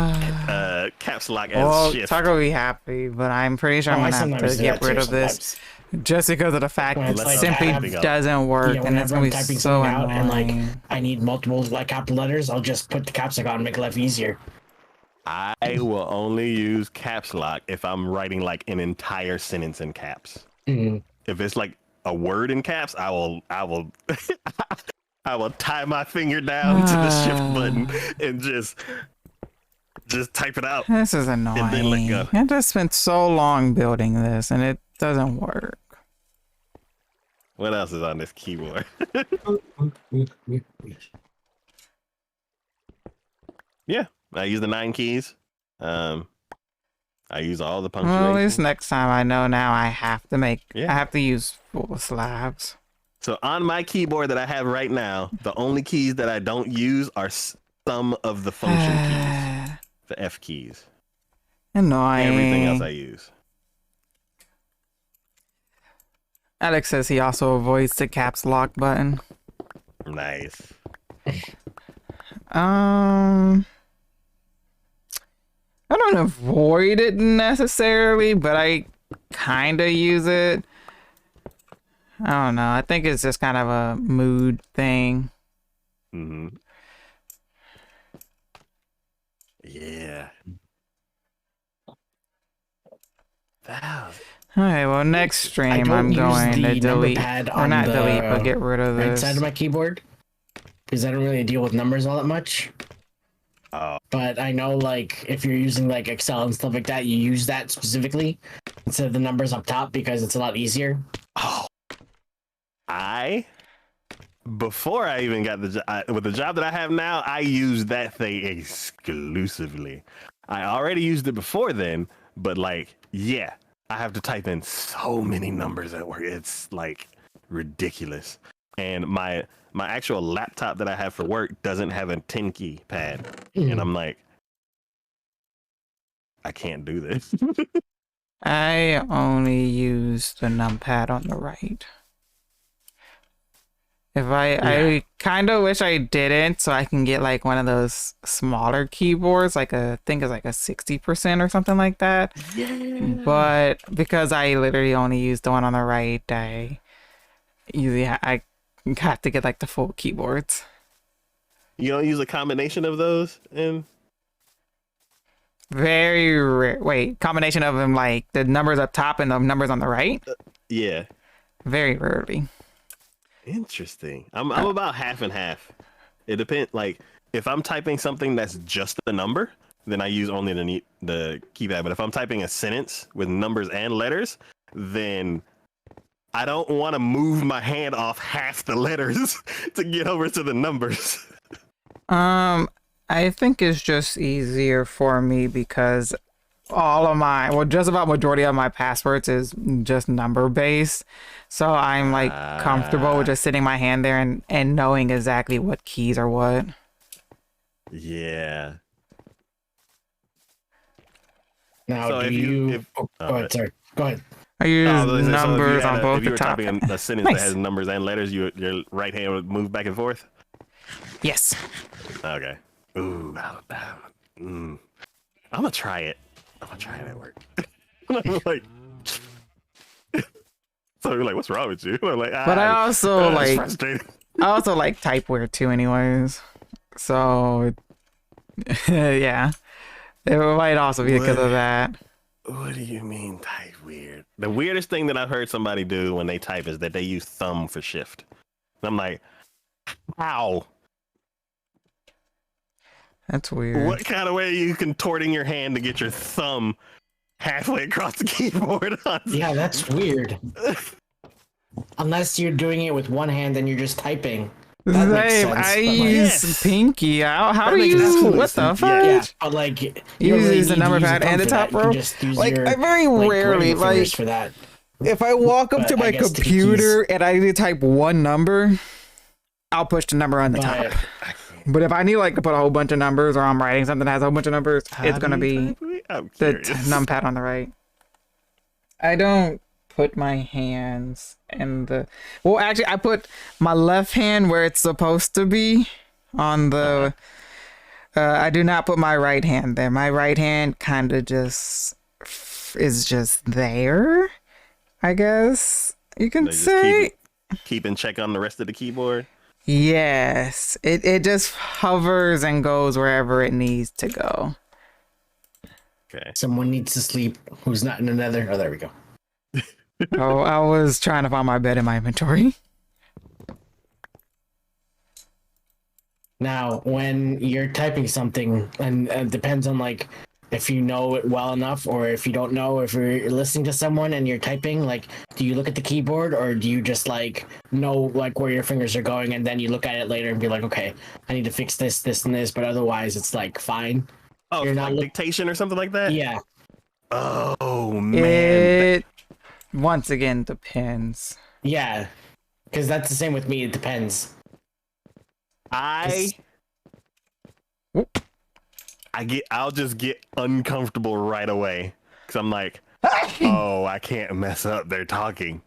caps lock as Well, shift. Taco will be happy, but I'm pretty sure Oh, I'm I gonna have sometimes to do get that rid too, of this sometimes. just because of the fact When it it's like simply I have- doesn't work, and it's whenever gonna I'm be typing so something out and like annoying. I need multiple like capital letters, I'll just put the caps lock on and make life easier. I will only use caps lock if I'm writing like an entire sentence in caps. Mm-hmm. If it's like a word in caps, I will I will tie my finger down to the shift button and just type it out. This is then let annoying. go. I just spent so long building this, and it doesn't work. What else is on this keyboard? Yeah, I use the 9 keys. I use all the punctuation. Well, at least next time I know now I have to make... Yeah. I have to use full slabs. So on my keyboard that I have right now, the only keys that I don't use are some of the function keys, the F keys. Annoying. Everything else I use. Alex says he also avoids the caps lock button. Nice. I don't avoid it necessarily, but I kind of use it. I don't know. I think it's just kind of a mood thing. Mm-hmm. Yeah. Wow. Alright, well, next stream don't I'm use going to the number delete, pad or on not the delete, but get rid of right this. side of my keyboard because I don't really deal with numbers all that much. Oh. But I know like if you're using like Excel and stuff like that, you use that specifically instead of the numbers up top because it's a lot easier. Oh. Before I even got the job, with the job that I have now, I use that thing exclusively. I already used it before then, but like, yeah, I have to type in so many numbers at work. It's like ridiculous. And my actual laptop that I have for work doesn't have a 10 key pad. And I'm like, I can't do this. I only use the numpad on the right. I kind of wish I didn't, so I can get like one of those smaller keyboards, like I think it's like a 60% or something like that. Yeah. But because I literally only use the one on the right, I usually I have to get like the full keyboards. You don't use a combination of those? And Very rare. Wait, combination of them, like the numbers up top and the numbers on the right? yeah. Very rarely. Interesting. I'm about half and half. It depends. Like if I'm typing something that's just the number, then I use only the keypad. But if I'm typing a sentence with numbers and letters, then I don't want to move my hand off half the letters to get over to the numbers. I think it's just easier for me because all of my, well, just about majority of my passwords is just number based. So I'm like comfortable with just sitting my hand there and knowing exactly what keys are what. Yeah. Now, So do if you? oh, Go ahead, sorry. Go ahead. I use so if you numbers had on both if you the were top. typing a sentence Nice. that has numbers and letters, your right hand would move back and forth. Yes. Okay. Ooh. I'm gonna try it. I'm gonna try it at work. I'm like, so you're like, what's wrong with you? I'm like, But I also it's like, frustrating. I also like typeware too, anyways. So, yeah, it might also be because of that. What do you mean type weird? The weirdest thing that I've heard somebody do when they type is that they use thumb for shift. And I'm like, how? That's weird. What kind of way are you contorting your hand to get your thumb halfway across the keyboard? Yeah, that's weird. Unless you're doing it with one hand and you're just typing. That makes Same. sense. I but, like, use pinky. How do makes you? absolute What the sense. fuck? yeah, but like You don't really use the need to number use a pad thumb and the for top that. You row? can just use Like, your, I very like, rarely pointing fingers like for that. if I walk up But to I my guess the computer and I need to type one number, I'll push the number on the top. But But if I need like to put a whole bunch of numbers or I'm writing something that has a whole bunch of numbers, How it's do gonna you be type it? I'm the curious. numpad on the right. I don't put my hands in the. Well, actually, I put my left hand where it's supposed to be on the. I do not put my right hand there. My right hand kind of just is just there. I guess you can They just say. keep in check on the rest of the keyboard. Yes, it just hovers and goes wherever it needs to go. Okay. someone needs to sleep who's not in another. Oh, there we go. Oh, I was trying to find my bed in my inventory. Now, when you're typing something, and it depends on like if you know it well enough, or if you don't know, if you're listening to someone and you're typing, like, do you look at the keyboard, or do you just like know like where your fingers are going, and then you look at it later and be like, okay, I need to fix this, this, and this, but otherwise it's like fine. Oh, You're not like dictation or something like that? Yeah, Oh, man. It once again depends. yeah, because that's the same with me. It depends. I'll just get uncomfortable right away. Cause I'm like, oh, I can't mess up. They're talking.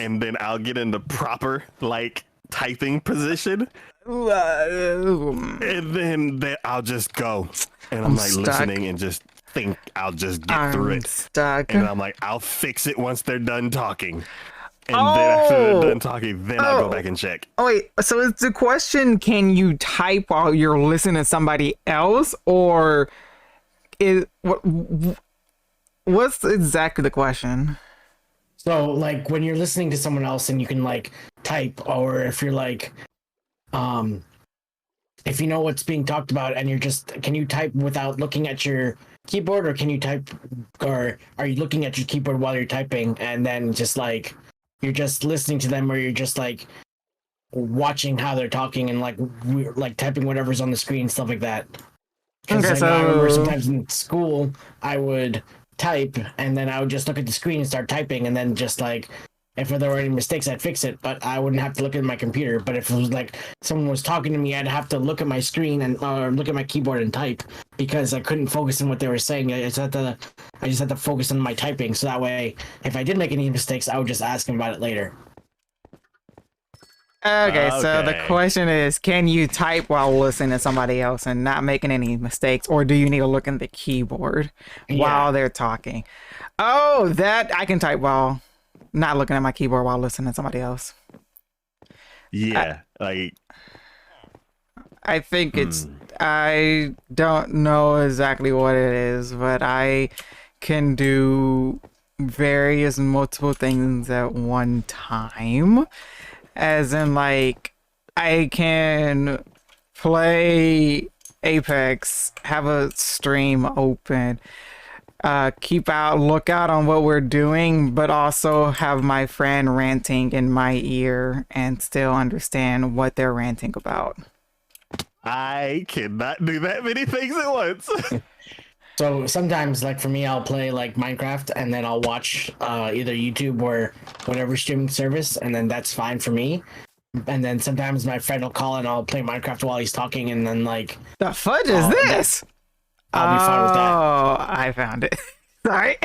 And then I'll get into proper like typing position. And then I'll just go. And I'm like stuck. listening and just think I'll just get through I'm it. stuck. And I'm like, I'll fix it once they're done talking. And then after they're done talking, then I'll go back and check. Oh wait, so is the question, can you type while you're listening to somebody else, or is what's exactly the question? So like when you're listening to someone else and you can like type, or if you're like if you know what's being talked about and you're just, can you type without looking at your keyboard, or can you type, or are you looking at your keyboard while you're typing and then just like you're just listening to them, or you're just like watching how they're talking and like typing whatever's on the screen, stuff like that. Because I remember sometimes in school I would type and then I would just look at the screen and start typing, and then just like if there were any mistakes I'd fix it, but I wouldn't have to look at my computer. But if it was like someone was talking to me, I'd have to look at my screen and or look at my keyboard and type, because I couldn't focus on what they were saying. I just had to focus on my typing, so that way if I did make any mistakes I would just ask him about it later. Okay, so the Okay. question is, can you type while listening to somebody else and not making any mistakes, or do you need to look at the keyboard while they're talking? Oh, that I can type while not looking at my keyboard while listening to somebody else. Yeah. I think it's, I don't know exactly what it is, but I can do various multiple things at one time. As in, like, I can play Apex, have a stream open, look out on what we're doing, but also have my friend ranting in my ear and still understand what they're ranting about. I cannot do that many things at once. So sometimes, like for me, I'll play like Minecraft and then I'll watch either YouTube or whatever streaming service, and then that's fine for me. And then sometimes my friend will call and I'll play Minecraft while he's talking, and then like The fudge is this? I'll be fine with that. Oh, I found it. Sorry.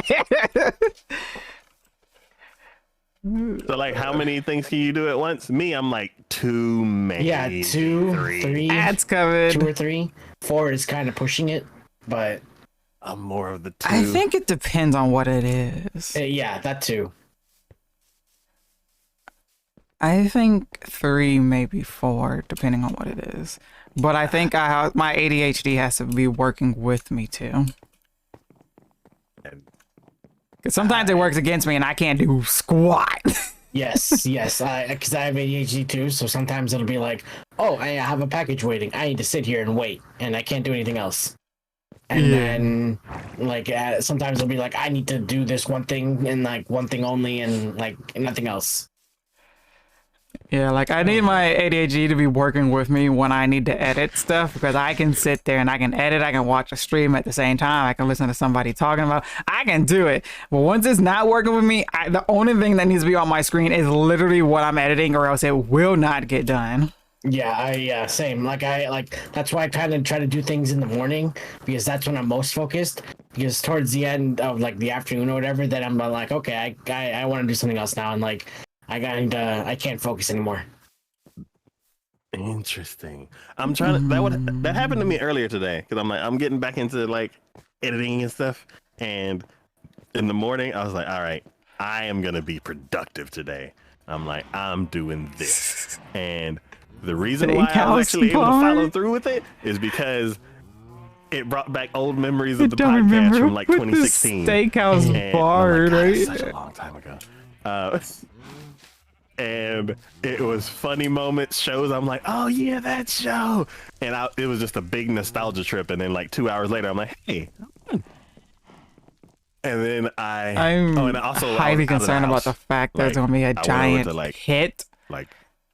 So like, how many things can you do at once? Me, I'm like two, maybe. Yeah, two, three, That's covered. 2 or 3. 4 is kind of pushing it, but I'm more of the two. I think it depends on what it is. yeah, that too. I think 3, maybe 4, depending on what it is. But I think my ADHD has to be working with me too. Because sometimes it works against me and I can't do squat. Yes, yes. Because I have ADHD too, so sometimes it'll be like, oh, I have a package waiting. I need to sit here and wait, and I can't do anything else. And then, like, sometimes it'll be like, I need to do this one thing and like one thing only, and like nothing else. Yeah, like I need my ADHD to be working with me when I need to edit stuff, because I can sit there and I can edit, I can watch a stream at the same time, I can listen to somebody talking about, I can do it. But once it's not working with me, the only thing that needs to be on my screen is literally what I'm editing, or else it will not get done. Yeah, same. Like that's why I kind of try to do things in the morning, because that's when I'm most focused. Because towards the end of like the afternoon or whatever, then I'm like, okay, I want to do something else now, and like I can't focus anymore. Interesting. I'm trying to. That happened to me earlier today, because I'm getting back into like editing and stuff. And in the morning, I was like, all right, I am gonna be productive today. I'm like, I'm doing this, and the reason why I was actually able to follow through with it is because it brought back old memories of the podcast from like 2016. Steakhouse bar, right? Such a long time ago. And it was funny moments, shows. I'm like, oh yeah, that show. And it was just a big nostalgia trip. And then like 2 hours later, I'm like, hey. And then I'm also highly concerned about the fact that there's going to be a giant hit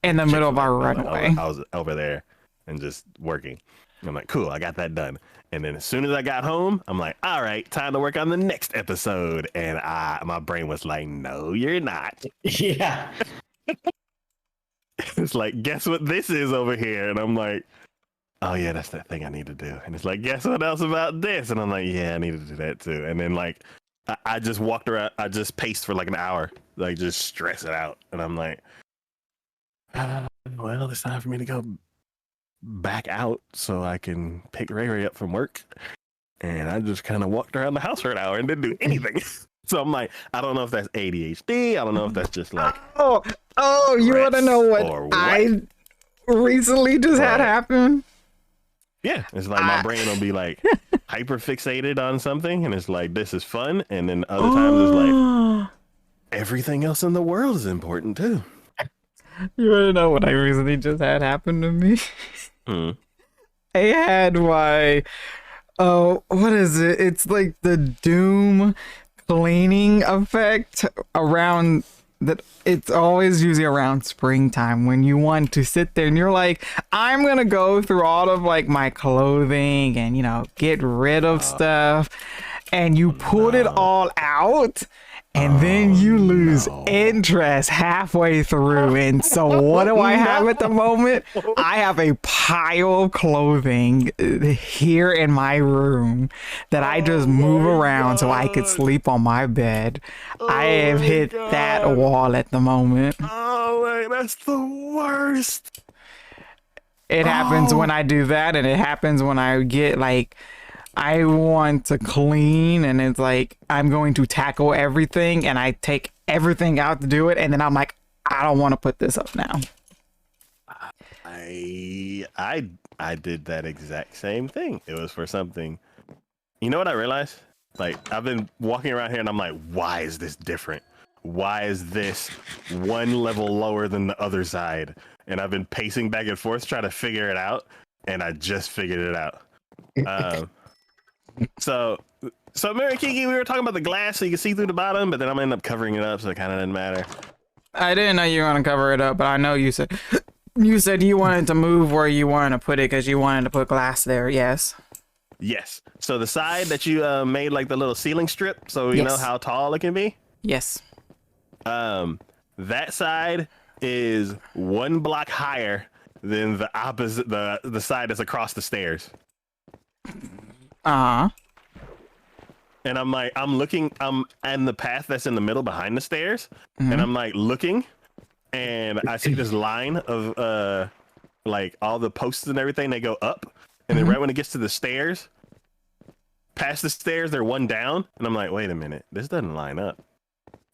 in the middle of our runway. I was over there and just working. I'm like, cool, I got that done. And then as soon as I got home, I'm like, all right, time to work on the next episode. And my brain was like, no, you're not. Yeah. It's like, guess what this is over here? And I'm like, oh yeah, that's that thing I need to do. And it's like, guess what else about this? And I'm like, yeah, I need to do that too. And then like, I just walked around, I just paced for like an hour, like just stress it out. And I'm like, well, it's time for me to go back out so I can pick Ray Ray up from work. And I just kind of walked around the house for an hour and didn't do anything. So I'm like, I don't know if that's ADHD. I don't know if that's just like, you want to know what I recently just had happen? Yeah, it's like my brain will be like hyper fixated on something, and it's like, this is fun. And then other times it's like, everything else in the world is important too. You want to know what I recently just had happen to me? I had my, what is it? It's like the Doom cleaning effect around that. It's always usually around springtime when you want to sit there and you're like, I'm gonna go through all of like my clothing and, you know, get rid of stuff, and you put it all out. And then you lose interest halfway through. And so what do I have at the moment? I have a pile of clothing here in my room that I just move around so I could sleep on my bed. I have hit that wall at the moment. Oh, wait, that's the worst. It happens when I do that, and it happens when I get like, I want to clean, and it's like I'm going to tackle everything and I take everything out to do it, and then I'm like, I don't want to put this up now. I did that exact same thing. It was for something. You know what I realized? Like, I've been walking around here and I'm like, why is this different? Why is this one level lower than the other side? And I've been pacing back and forth trying to figure it out, and I just figured it out. So Mary Kiki, we were talking about the glass so you can see through the bottom, but then I'm gonna end up covering it up, so it kind of didn't matter. I didn't know you were gonna cover it up, but I know you said You said you wanted to move where you wanted to put it because you wanted to put glass there. Yes. Yes. So the side that you made like the little ceiling strip, so you know Yes. how tall it can be. Yes. That side is 1 block higher than the opposite, the side that's across the stairs. Uh-huh. And I'm like, I'm looking, I'm in the path that's in the middle behind the stairs, and I'm like looking, and I see this line of like all the posts and everything. They go up, and then right when it gets to the stairs, past the stairs, they're 1 down, and I'm like, wait a minute, this doesn't line up.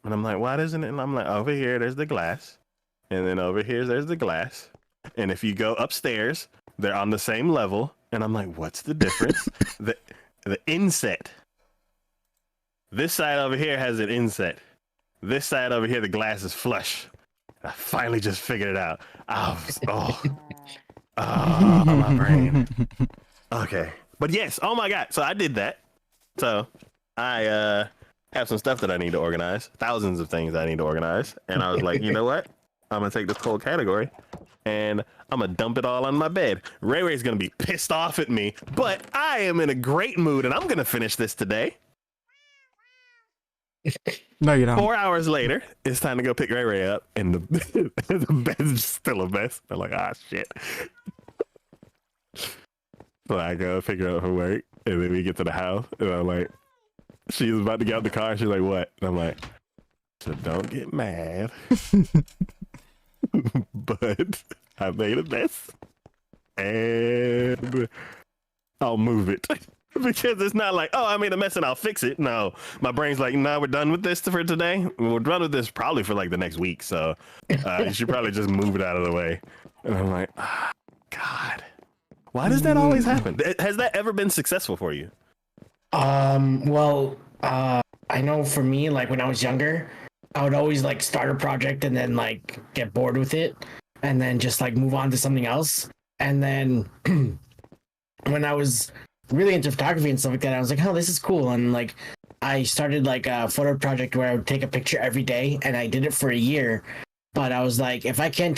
And I'm like, why doesn't it? And I'm like, over here, there's the glass, and then over here, there's the glass, and if you go upstairs, they're on the same level. And I'm like, what's the difference? the inset. This side over here has an inset. This side over here, the glass is flush. I finally just figured it out. Oh, my brain. Okay, but yes, oh my god. So I did that. So I have some stuff that I need to organize. Thousands of things I need to organize. And I was like, you know what? I'm gonna take this whole category and I'm gonna dump it all on my bed. Ray Ray's gonna be pissed off at me, but I am in a great mood and I'm gonna finish this today. No, you don't. 4 hours later, it's time to go pick Ray Ray up, and the bed's still a mess. I'm like, ah, shit. So I go figure out her work, and then we get to the house, and I'm like, she's about to get out the car. She's like, what? And I'm like, so don't get mad. But I made a mess, and I'll move it. Because it's not like, oh, I made a mess and I'll fix it. No, my brain's like, no, we're done with this for today. We're done with this probably for like the next week. So you should probably just move it out of the way. And I'm like, oh, God, why does that always happen? Has that ever been successful for you? Well, I know for me, like when I was younger, I would always like start a project and then like get bored with it and then just like move on to something else. And then when I was really into photography and stuff like that, I was like, oh, this is cool. And like I started like a photo project where I would take a picture every day, and I did it for a year. But I was like, if I can't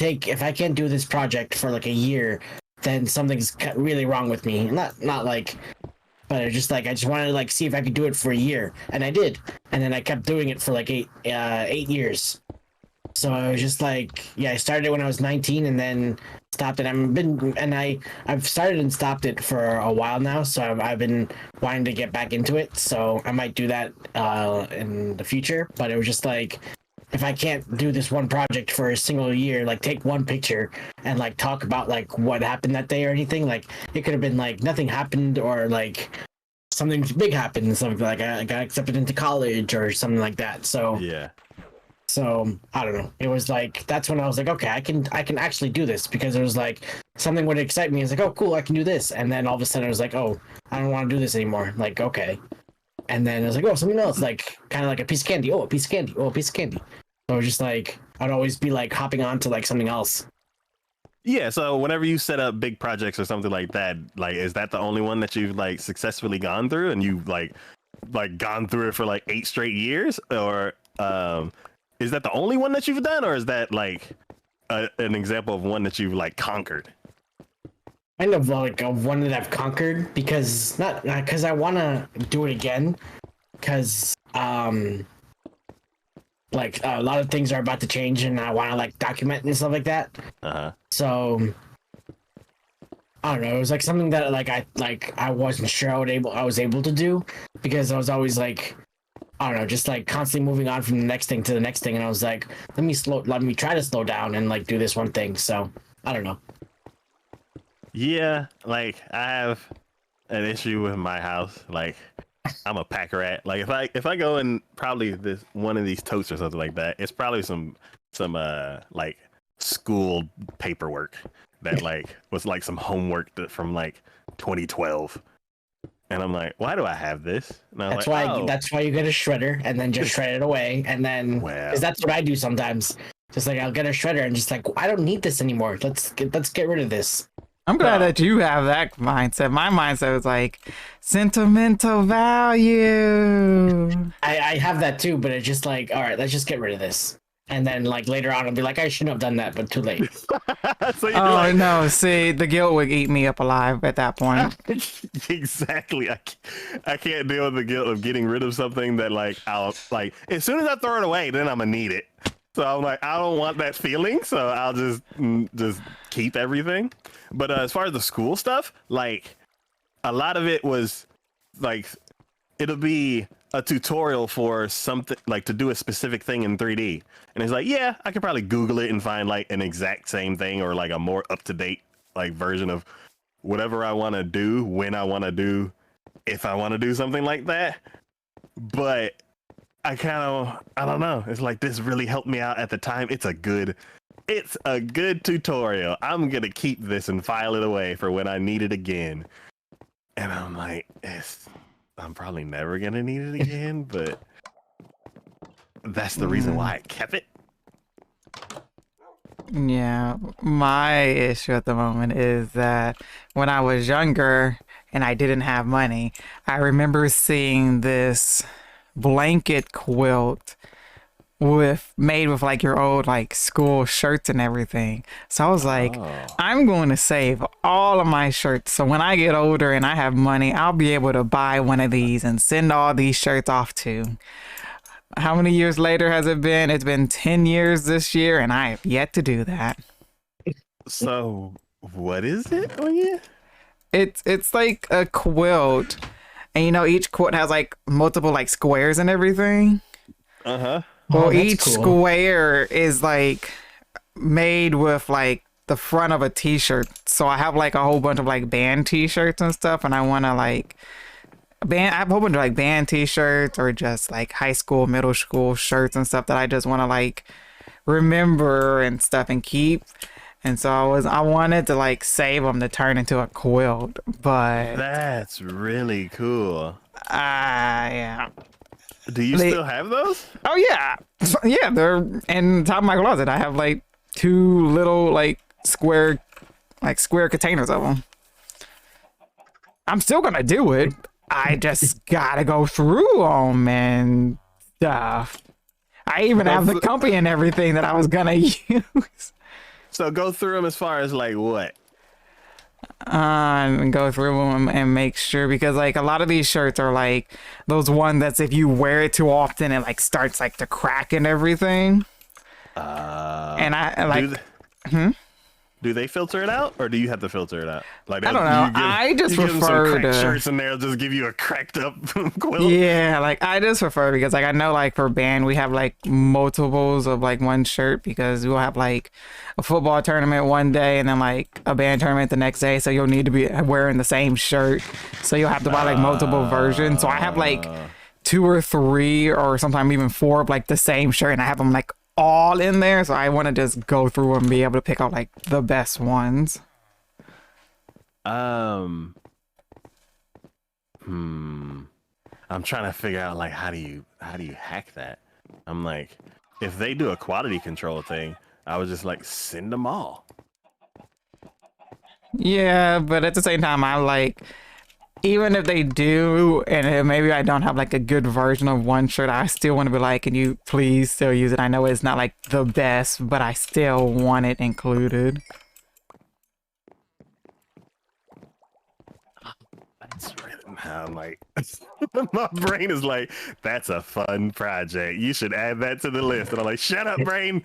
do this project for like a year, then something's really wrong with me. Not like, but I just wanted to like see if I could do it for a year, and I did. And then I kept doing it for like eight years. So I was just like, yeah, I started it when I was 19 and then stopped it. I've started and stopped it for a while now. So I've been wanting to get back into it. So I might do that in the future. But it was just like, if I can't do this one project for a single year, like take one picture and like talk about like what happened that day or anything, like it could have been like nothing happened or like something big happened, something like I got accepted into college or something like that. So yeah. So I don't know. It was like that's when I was like, okay, I can actually do this, because it was like something would excite me. It's like, oh, cool, I can do this. And then all of a sudden, I was like, oh, I don't want to do this anymore. Like, okay. And then I was like, oh, something else, like kind of like a piece of candy. Oh, a piece of candy. Oh, a piece of candy. So it was just like I'd always be like hopping on to like something else. Yeah. So whenever you set up big projects or something like that, like, is that the only one that you've like successfully gone through, and you've like gone through it for like 8 straight years, or is that the only one that you've done, or is that like an example of one that you've like conquered? Kind of like a one that I've conquered, because not because I want to do it again, because like a lot of things are about to change and I want to like document and stuff like that. So I don't know. It was like something that I wasn't sure I was able to do, because I was always like, I don't know, just like constantly moving on from the next thing to the next thing, and I was like, let me try to slow down and like do this one thing. So I don't know. Yeah, like I have an issue with my house. Like I'm a pack rat. Like if I go in probably this one of these totes or something like that, it's probably some like school paperwork that like was like some homework from like 2012. And I'm like, why do I have this? And That's why you get a shredder and then just shred it away, and then because that's what I do sometimes. Just like I'll get a shredder and just like, I don't need this anymore. Let's get rid of this. I'm glad that you have that mindset. My mindset was like sentimental value. I have that too, but it's just like, all right, let's just get rid of this. and then like later on I'll be like, I shouldn't have done that, but too late. So you're Oh like, no, see, the guilt would eat me up alive at that point. exactly. I can't deal with the guilt of getting rid of something that like I'll like as soon as I throw it away, then I'm gonna need it. So I'm like, I don't want that feeling, so I'll just keep everything. But as far as the school stuff, like a lot of it was like it'll be a tutorial for something like to do a specific thing in 3D. And it's like, yeah, I could probably Google it and find like an exact same thing or like a more up to date like version of whatever I want to do when I want to do if I want to do something like that. But I don't know. It's like this really helped me out at the time. It's a good tutorial. I'm gonna keep this and file it away for when I need it again. And I'm like, I'm probably never gonna need it again, but that's the reason why I kept it. Yeah, my issue at the moment is that when I was younger and I didn't have money, I remember seeing this blanket quilt made with like your old like school shirts and everything. So I was like, I'm going to save all of my shirts. So when I get older and I have money, I'll be able to buy one of these and send all these shirts off to. How many years later has it been? It's been 10 years this year and I have yet to do that. So what is it again? It's like a quilt. And you know, each quilt has like multiple like squares and everything. Uh-huh. Well, that's each cool. square is like made with like the front of a t-shirt. So I have like a whole bunch of like band t-shirts and stuff, and I want to like I have a whole bunch of like band t-shirts or just like high school, middle school shirts and stuff that I just want to like remember and stuff and keep. And so I wanted to like save them to turn into a quilt, but That's really cool. yeah. Do you still have those? Oh yeah, yeah. They're in top of my closet. I have like two little like square containers of them. I'm still gonna do it. I just gotta go through them and stuff. I even have the company and everything that I was gonna use. So go through them as far as like what? And go through them and make sure, because like a lot of these shirts are like those ones that's if you wear it too often it like starts like to crack and everything. And I like Do they filter it out, or do you have to filter it out? Like I don't know. I just prefer some cracked to shirts and they'll just give you a cracked up quilt. yeah, like I just prefer, because like I know like for band we have like multiples of like one shirt, because we'll have like a football tournament one day and then like a band tournament the next day, so you'll need to be wearing the same shirt, so you'll have to buy like multiple versions. So I have like 2 or 3 or sometimes even 4 of like the same shirt, and I have them like all in there, so I want to just go through and be able to pick out like the best ones. I'm trying to figure out like how do you hack that? I'm like, if they do a quality control thing, I would just like send them all. Yeah, but at the same time, I like, even if they do, and maybe I don't have like a good version of one shirt, I still want to be like, can you please still use it? I know it's not like the best, but I still want it included. That's really, I'm like, my brain is like, that's a fun project. You should add that to the list. And I'm like, shut up, brain.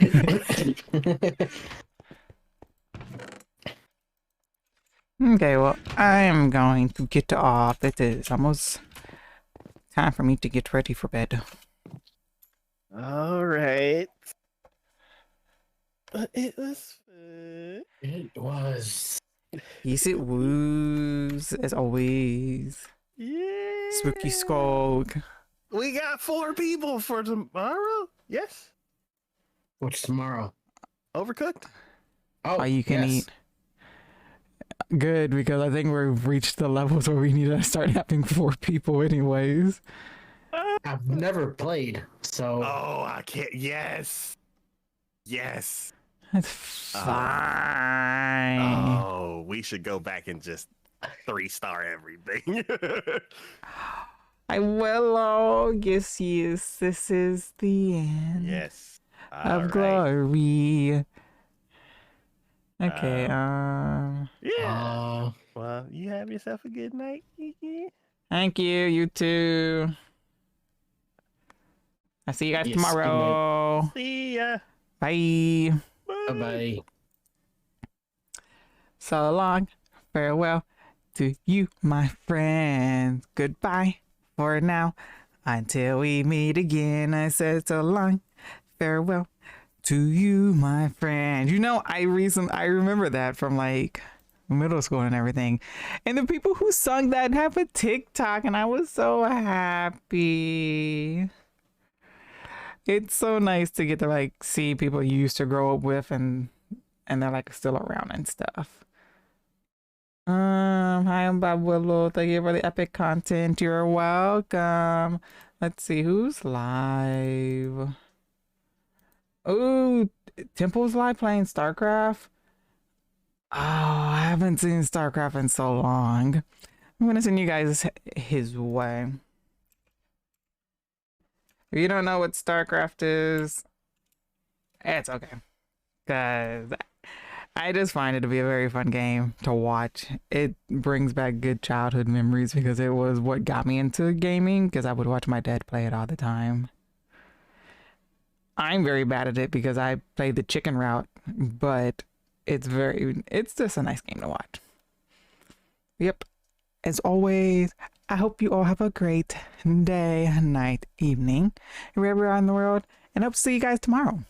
Okay, well, I'm going to get off. It is almost time for me to get ready for bed. All right. It was fun. It was. Yes, it was, as always. Yeah. Spooky Skulk. We got 4 people for tomorrow. Yes. What's tomorrow? Overcooked. Oh, All you can eat. Good, because I think we've reached the levels where we need to start having 4 people anyways. I've never played, so. Oh, I can't. Yes. Yes. That's fine. Oh, we should go back and just 3-star everything. I will. Oh, yes, this is the end. Yes. All of right. glory. Okay, Yeah. Well, you have yourself a good night. thank you, you too. I'll see you guys Yes, good night. tomorrow. See ya. Bye. Bye bye. So long, farewell to you, my friends. Goodbye for now. Until we meet again, I said so long, farewell to you, my friend. You know, I remember that from like middle school and everything. And the people who sung that have a TikTok, and I was so happy. It's so nice to get to like see people you used to grow up with and they're like still around and stuff. Hi, I'm Bob Willow. Thank you for the epic content. You're welcome. Let's see who's live. Oh, Temple's live playing StarCraft. Oh, I haven't seen StarCraft in so long. I'm gonna send you guys his way. If you don't know what StarCraft is, it's okay. Cause I just find it to be a very fun game to watch. It brings back good childhood memories because it was what got me into gaming because I would watch my dad play it all the time. I'm very bad at it because I played the chicken route, but it's just a nice game to watch. Yep. As always, I hope you all have a great day, night, evening, wherever you are in the world, and I hope to see you guys tomorrow.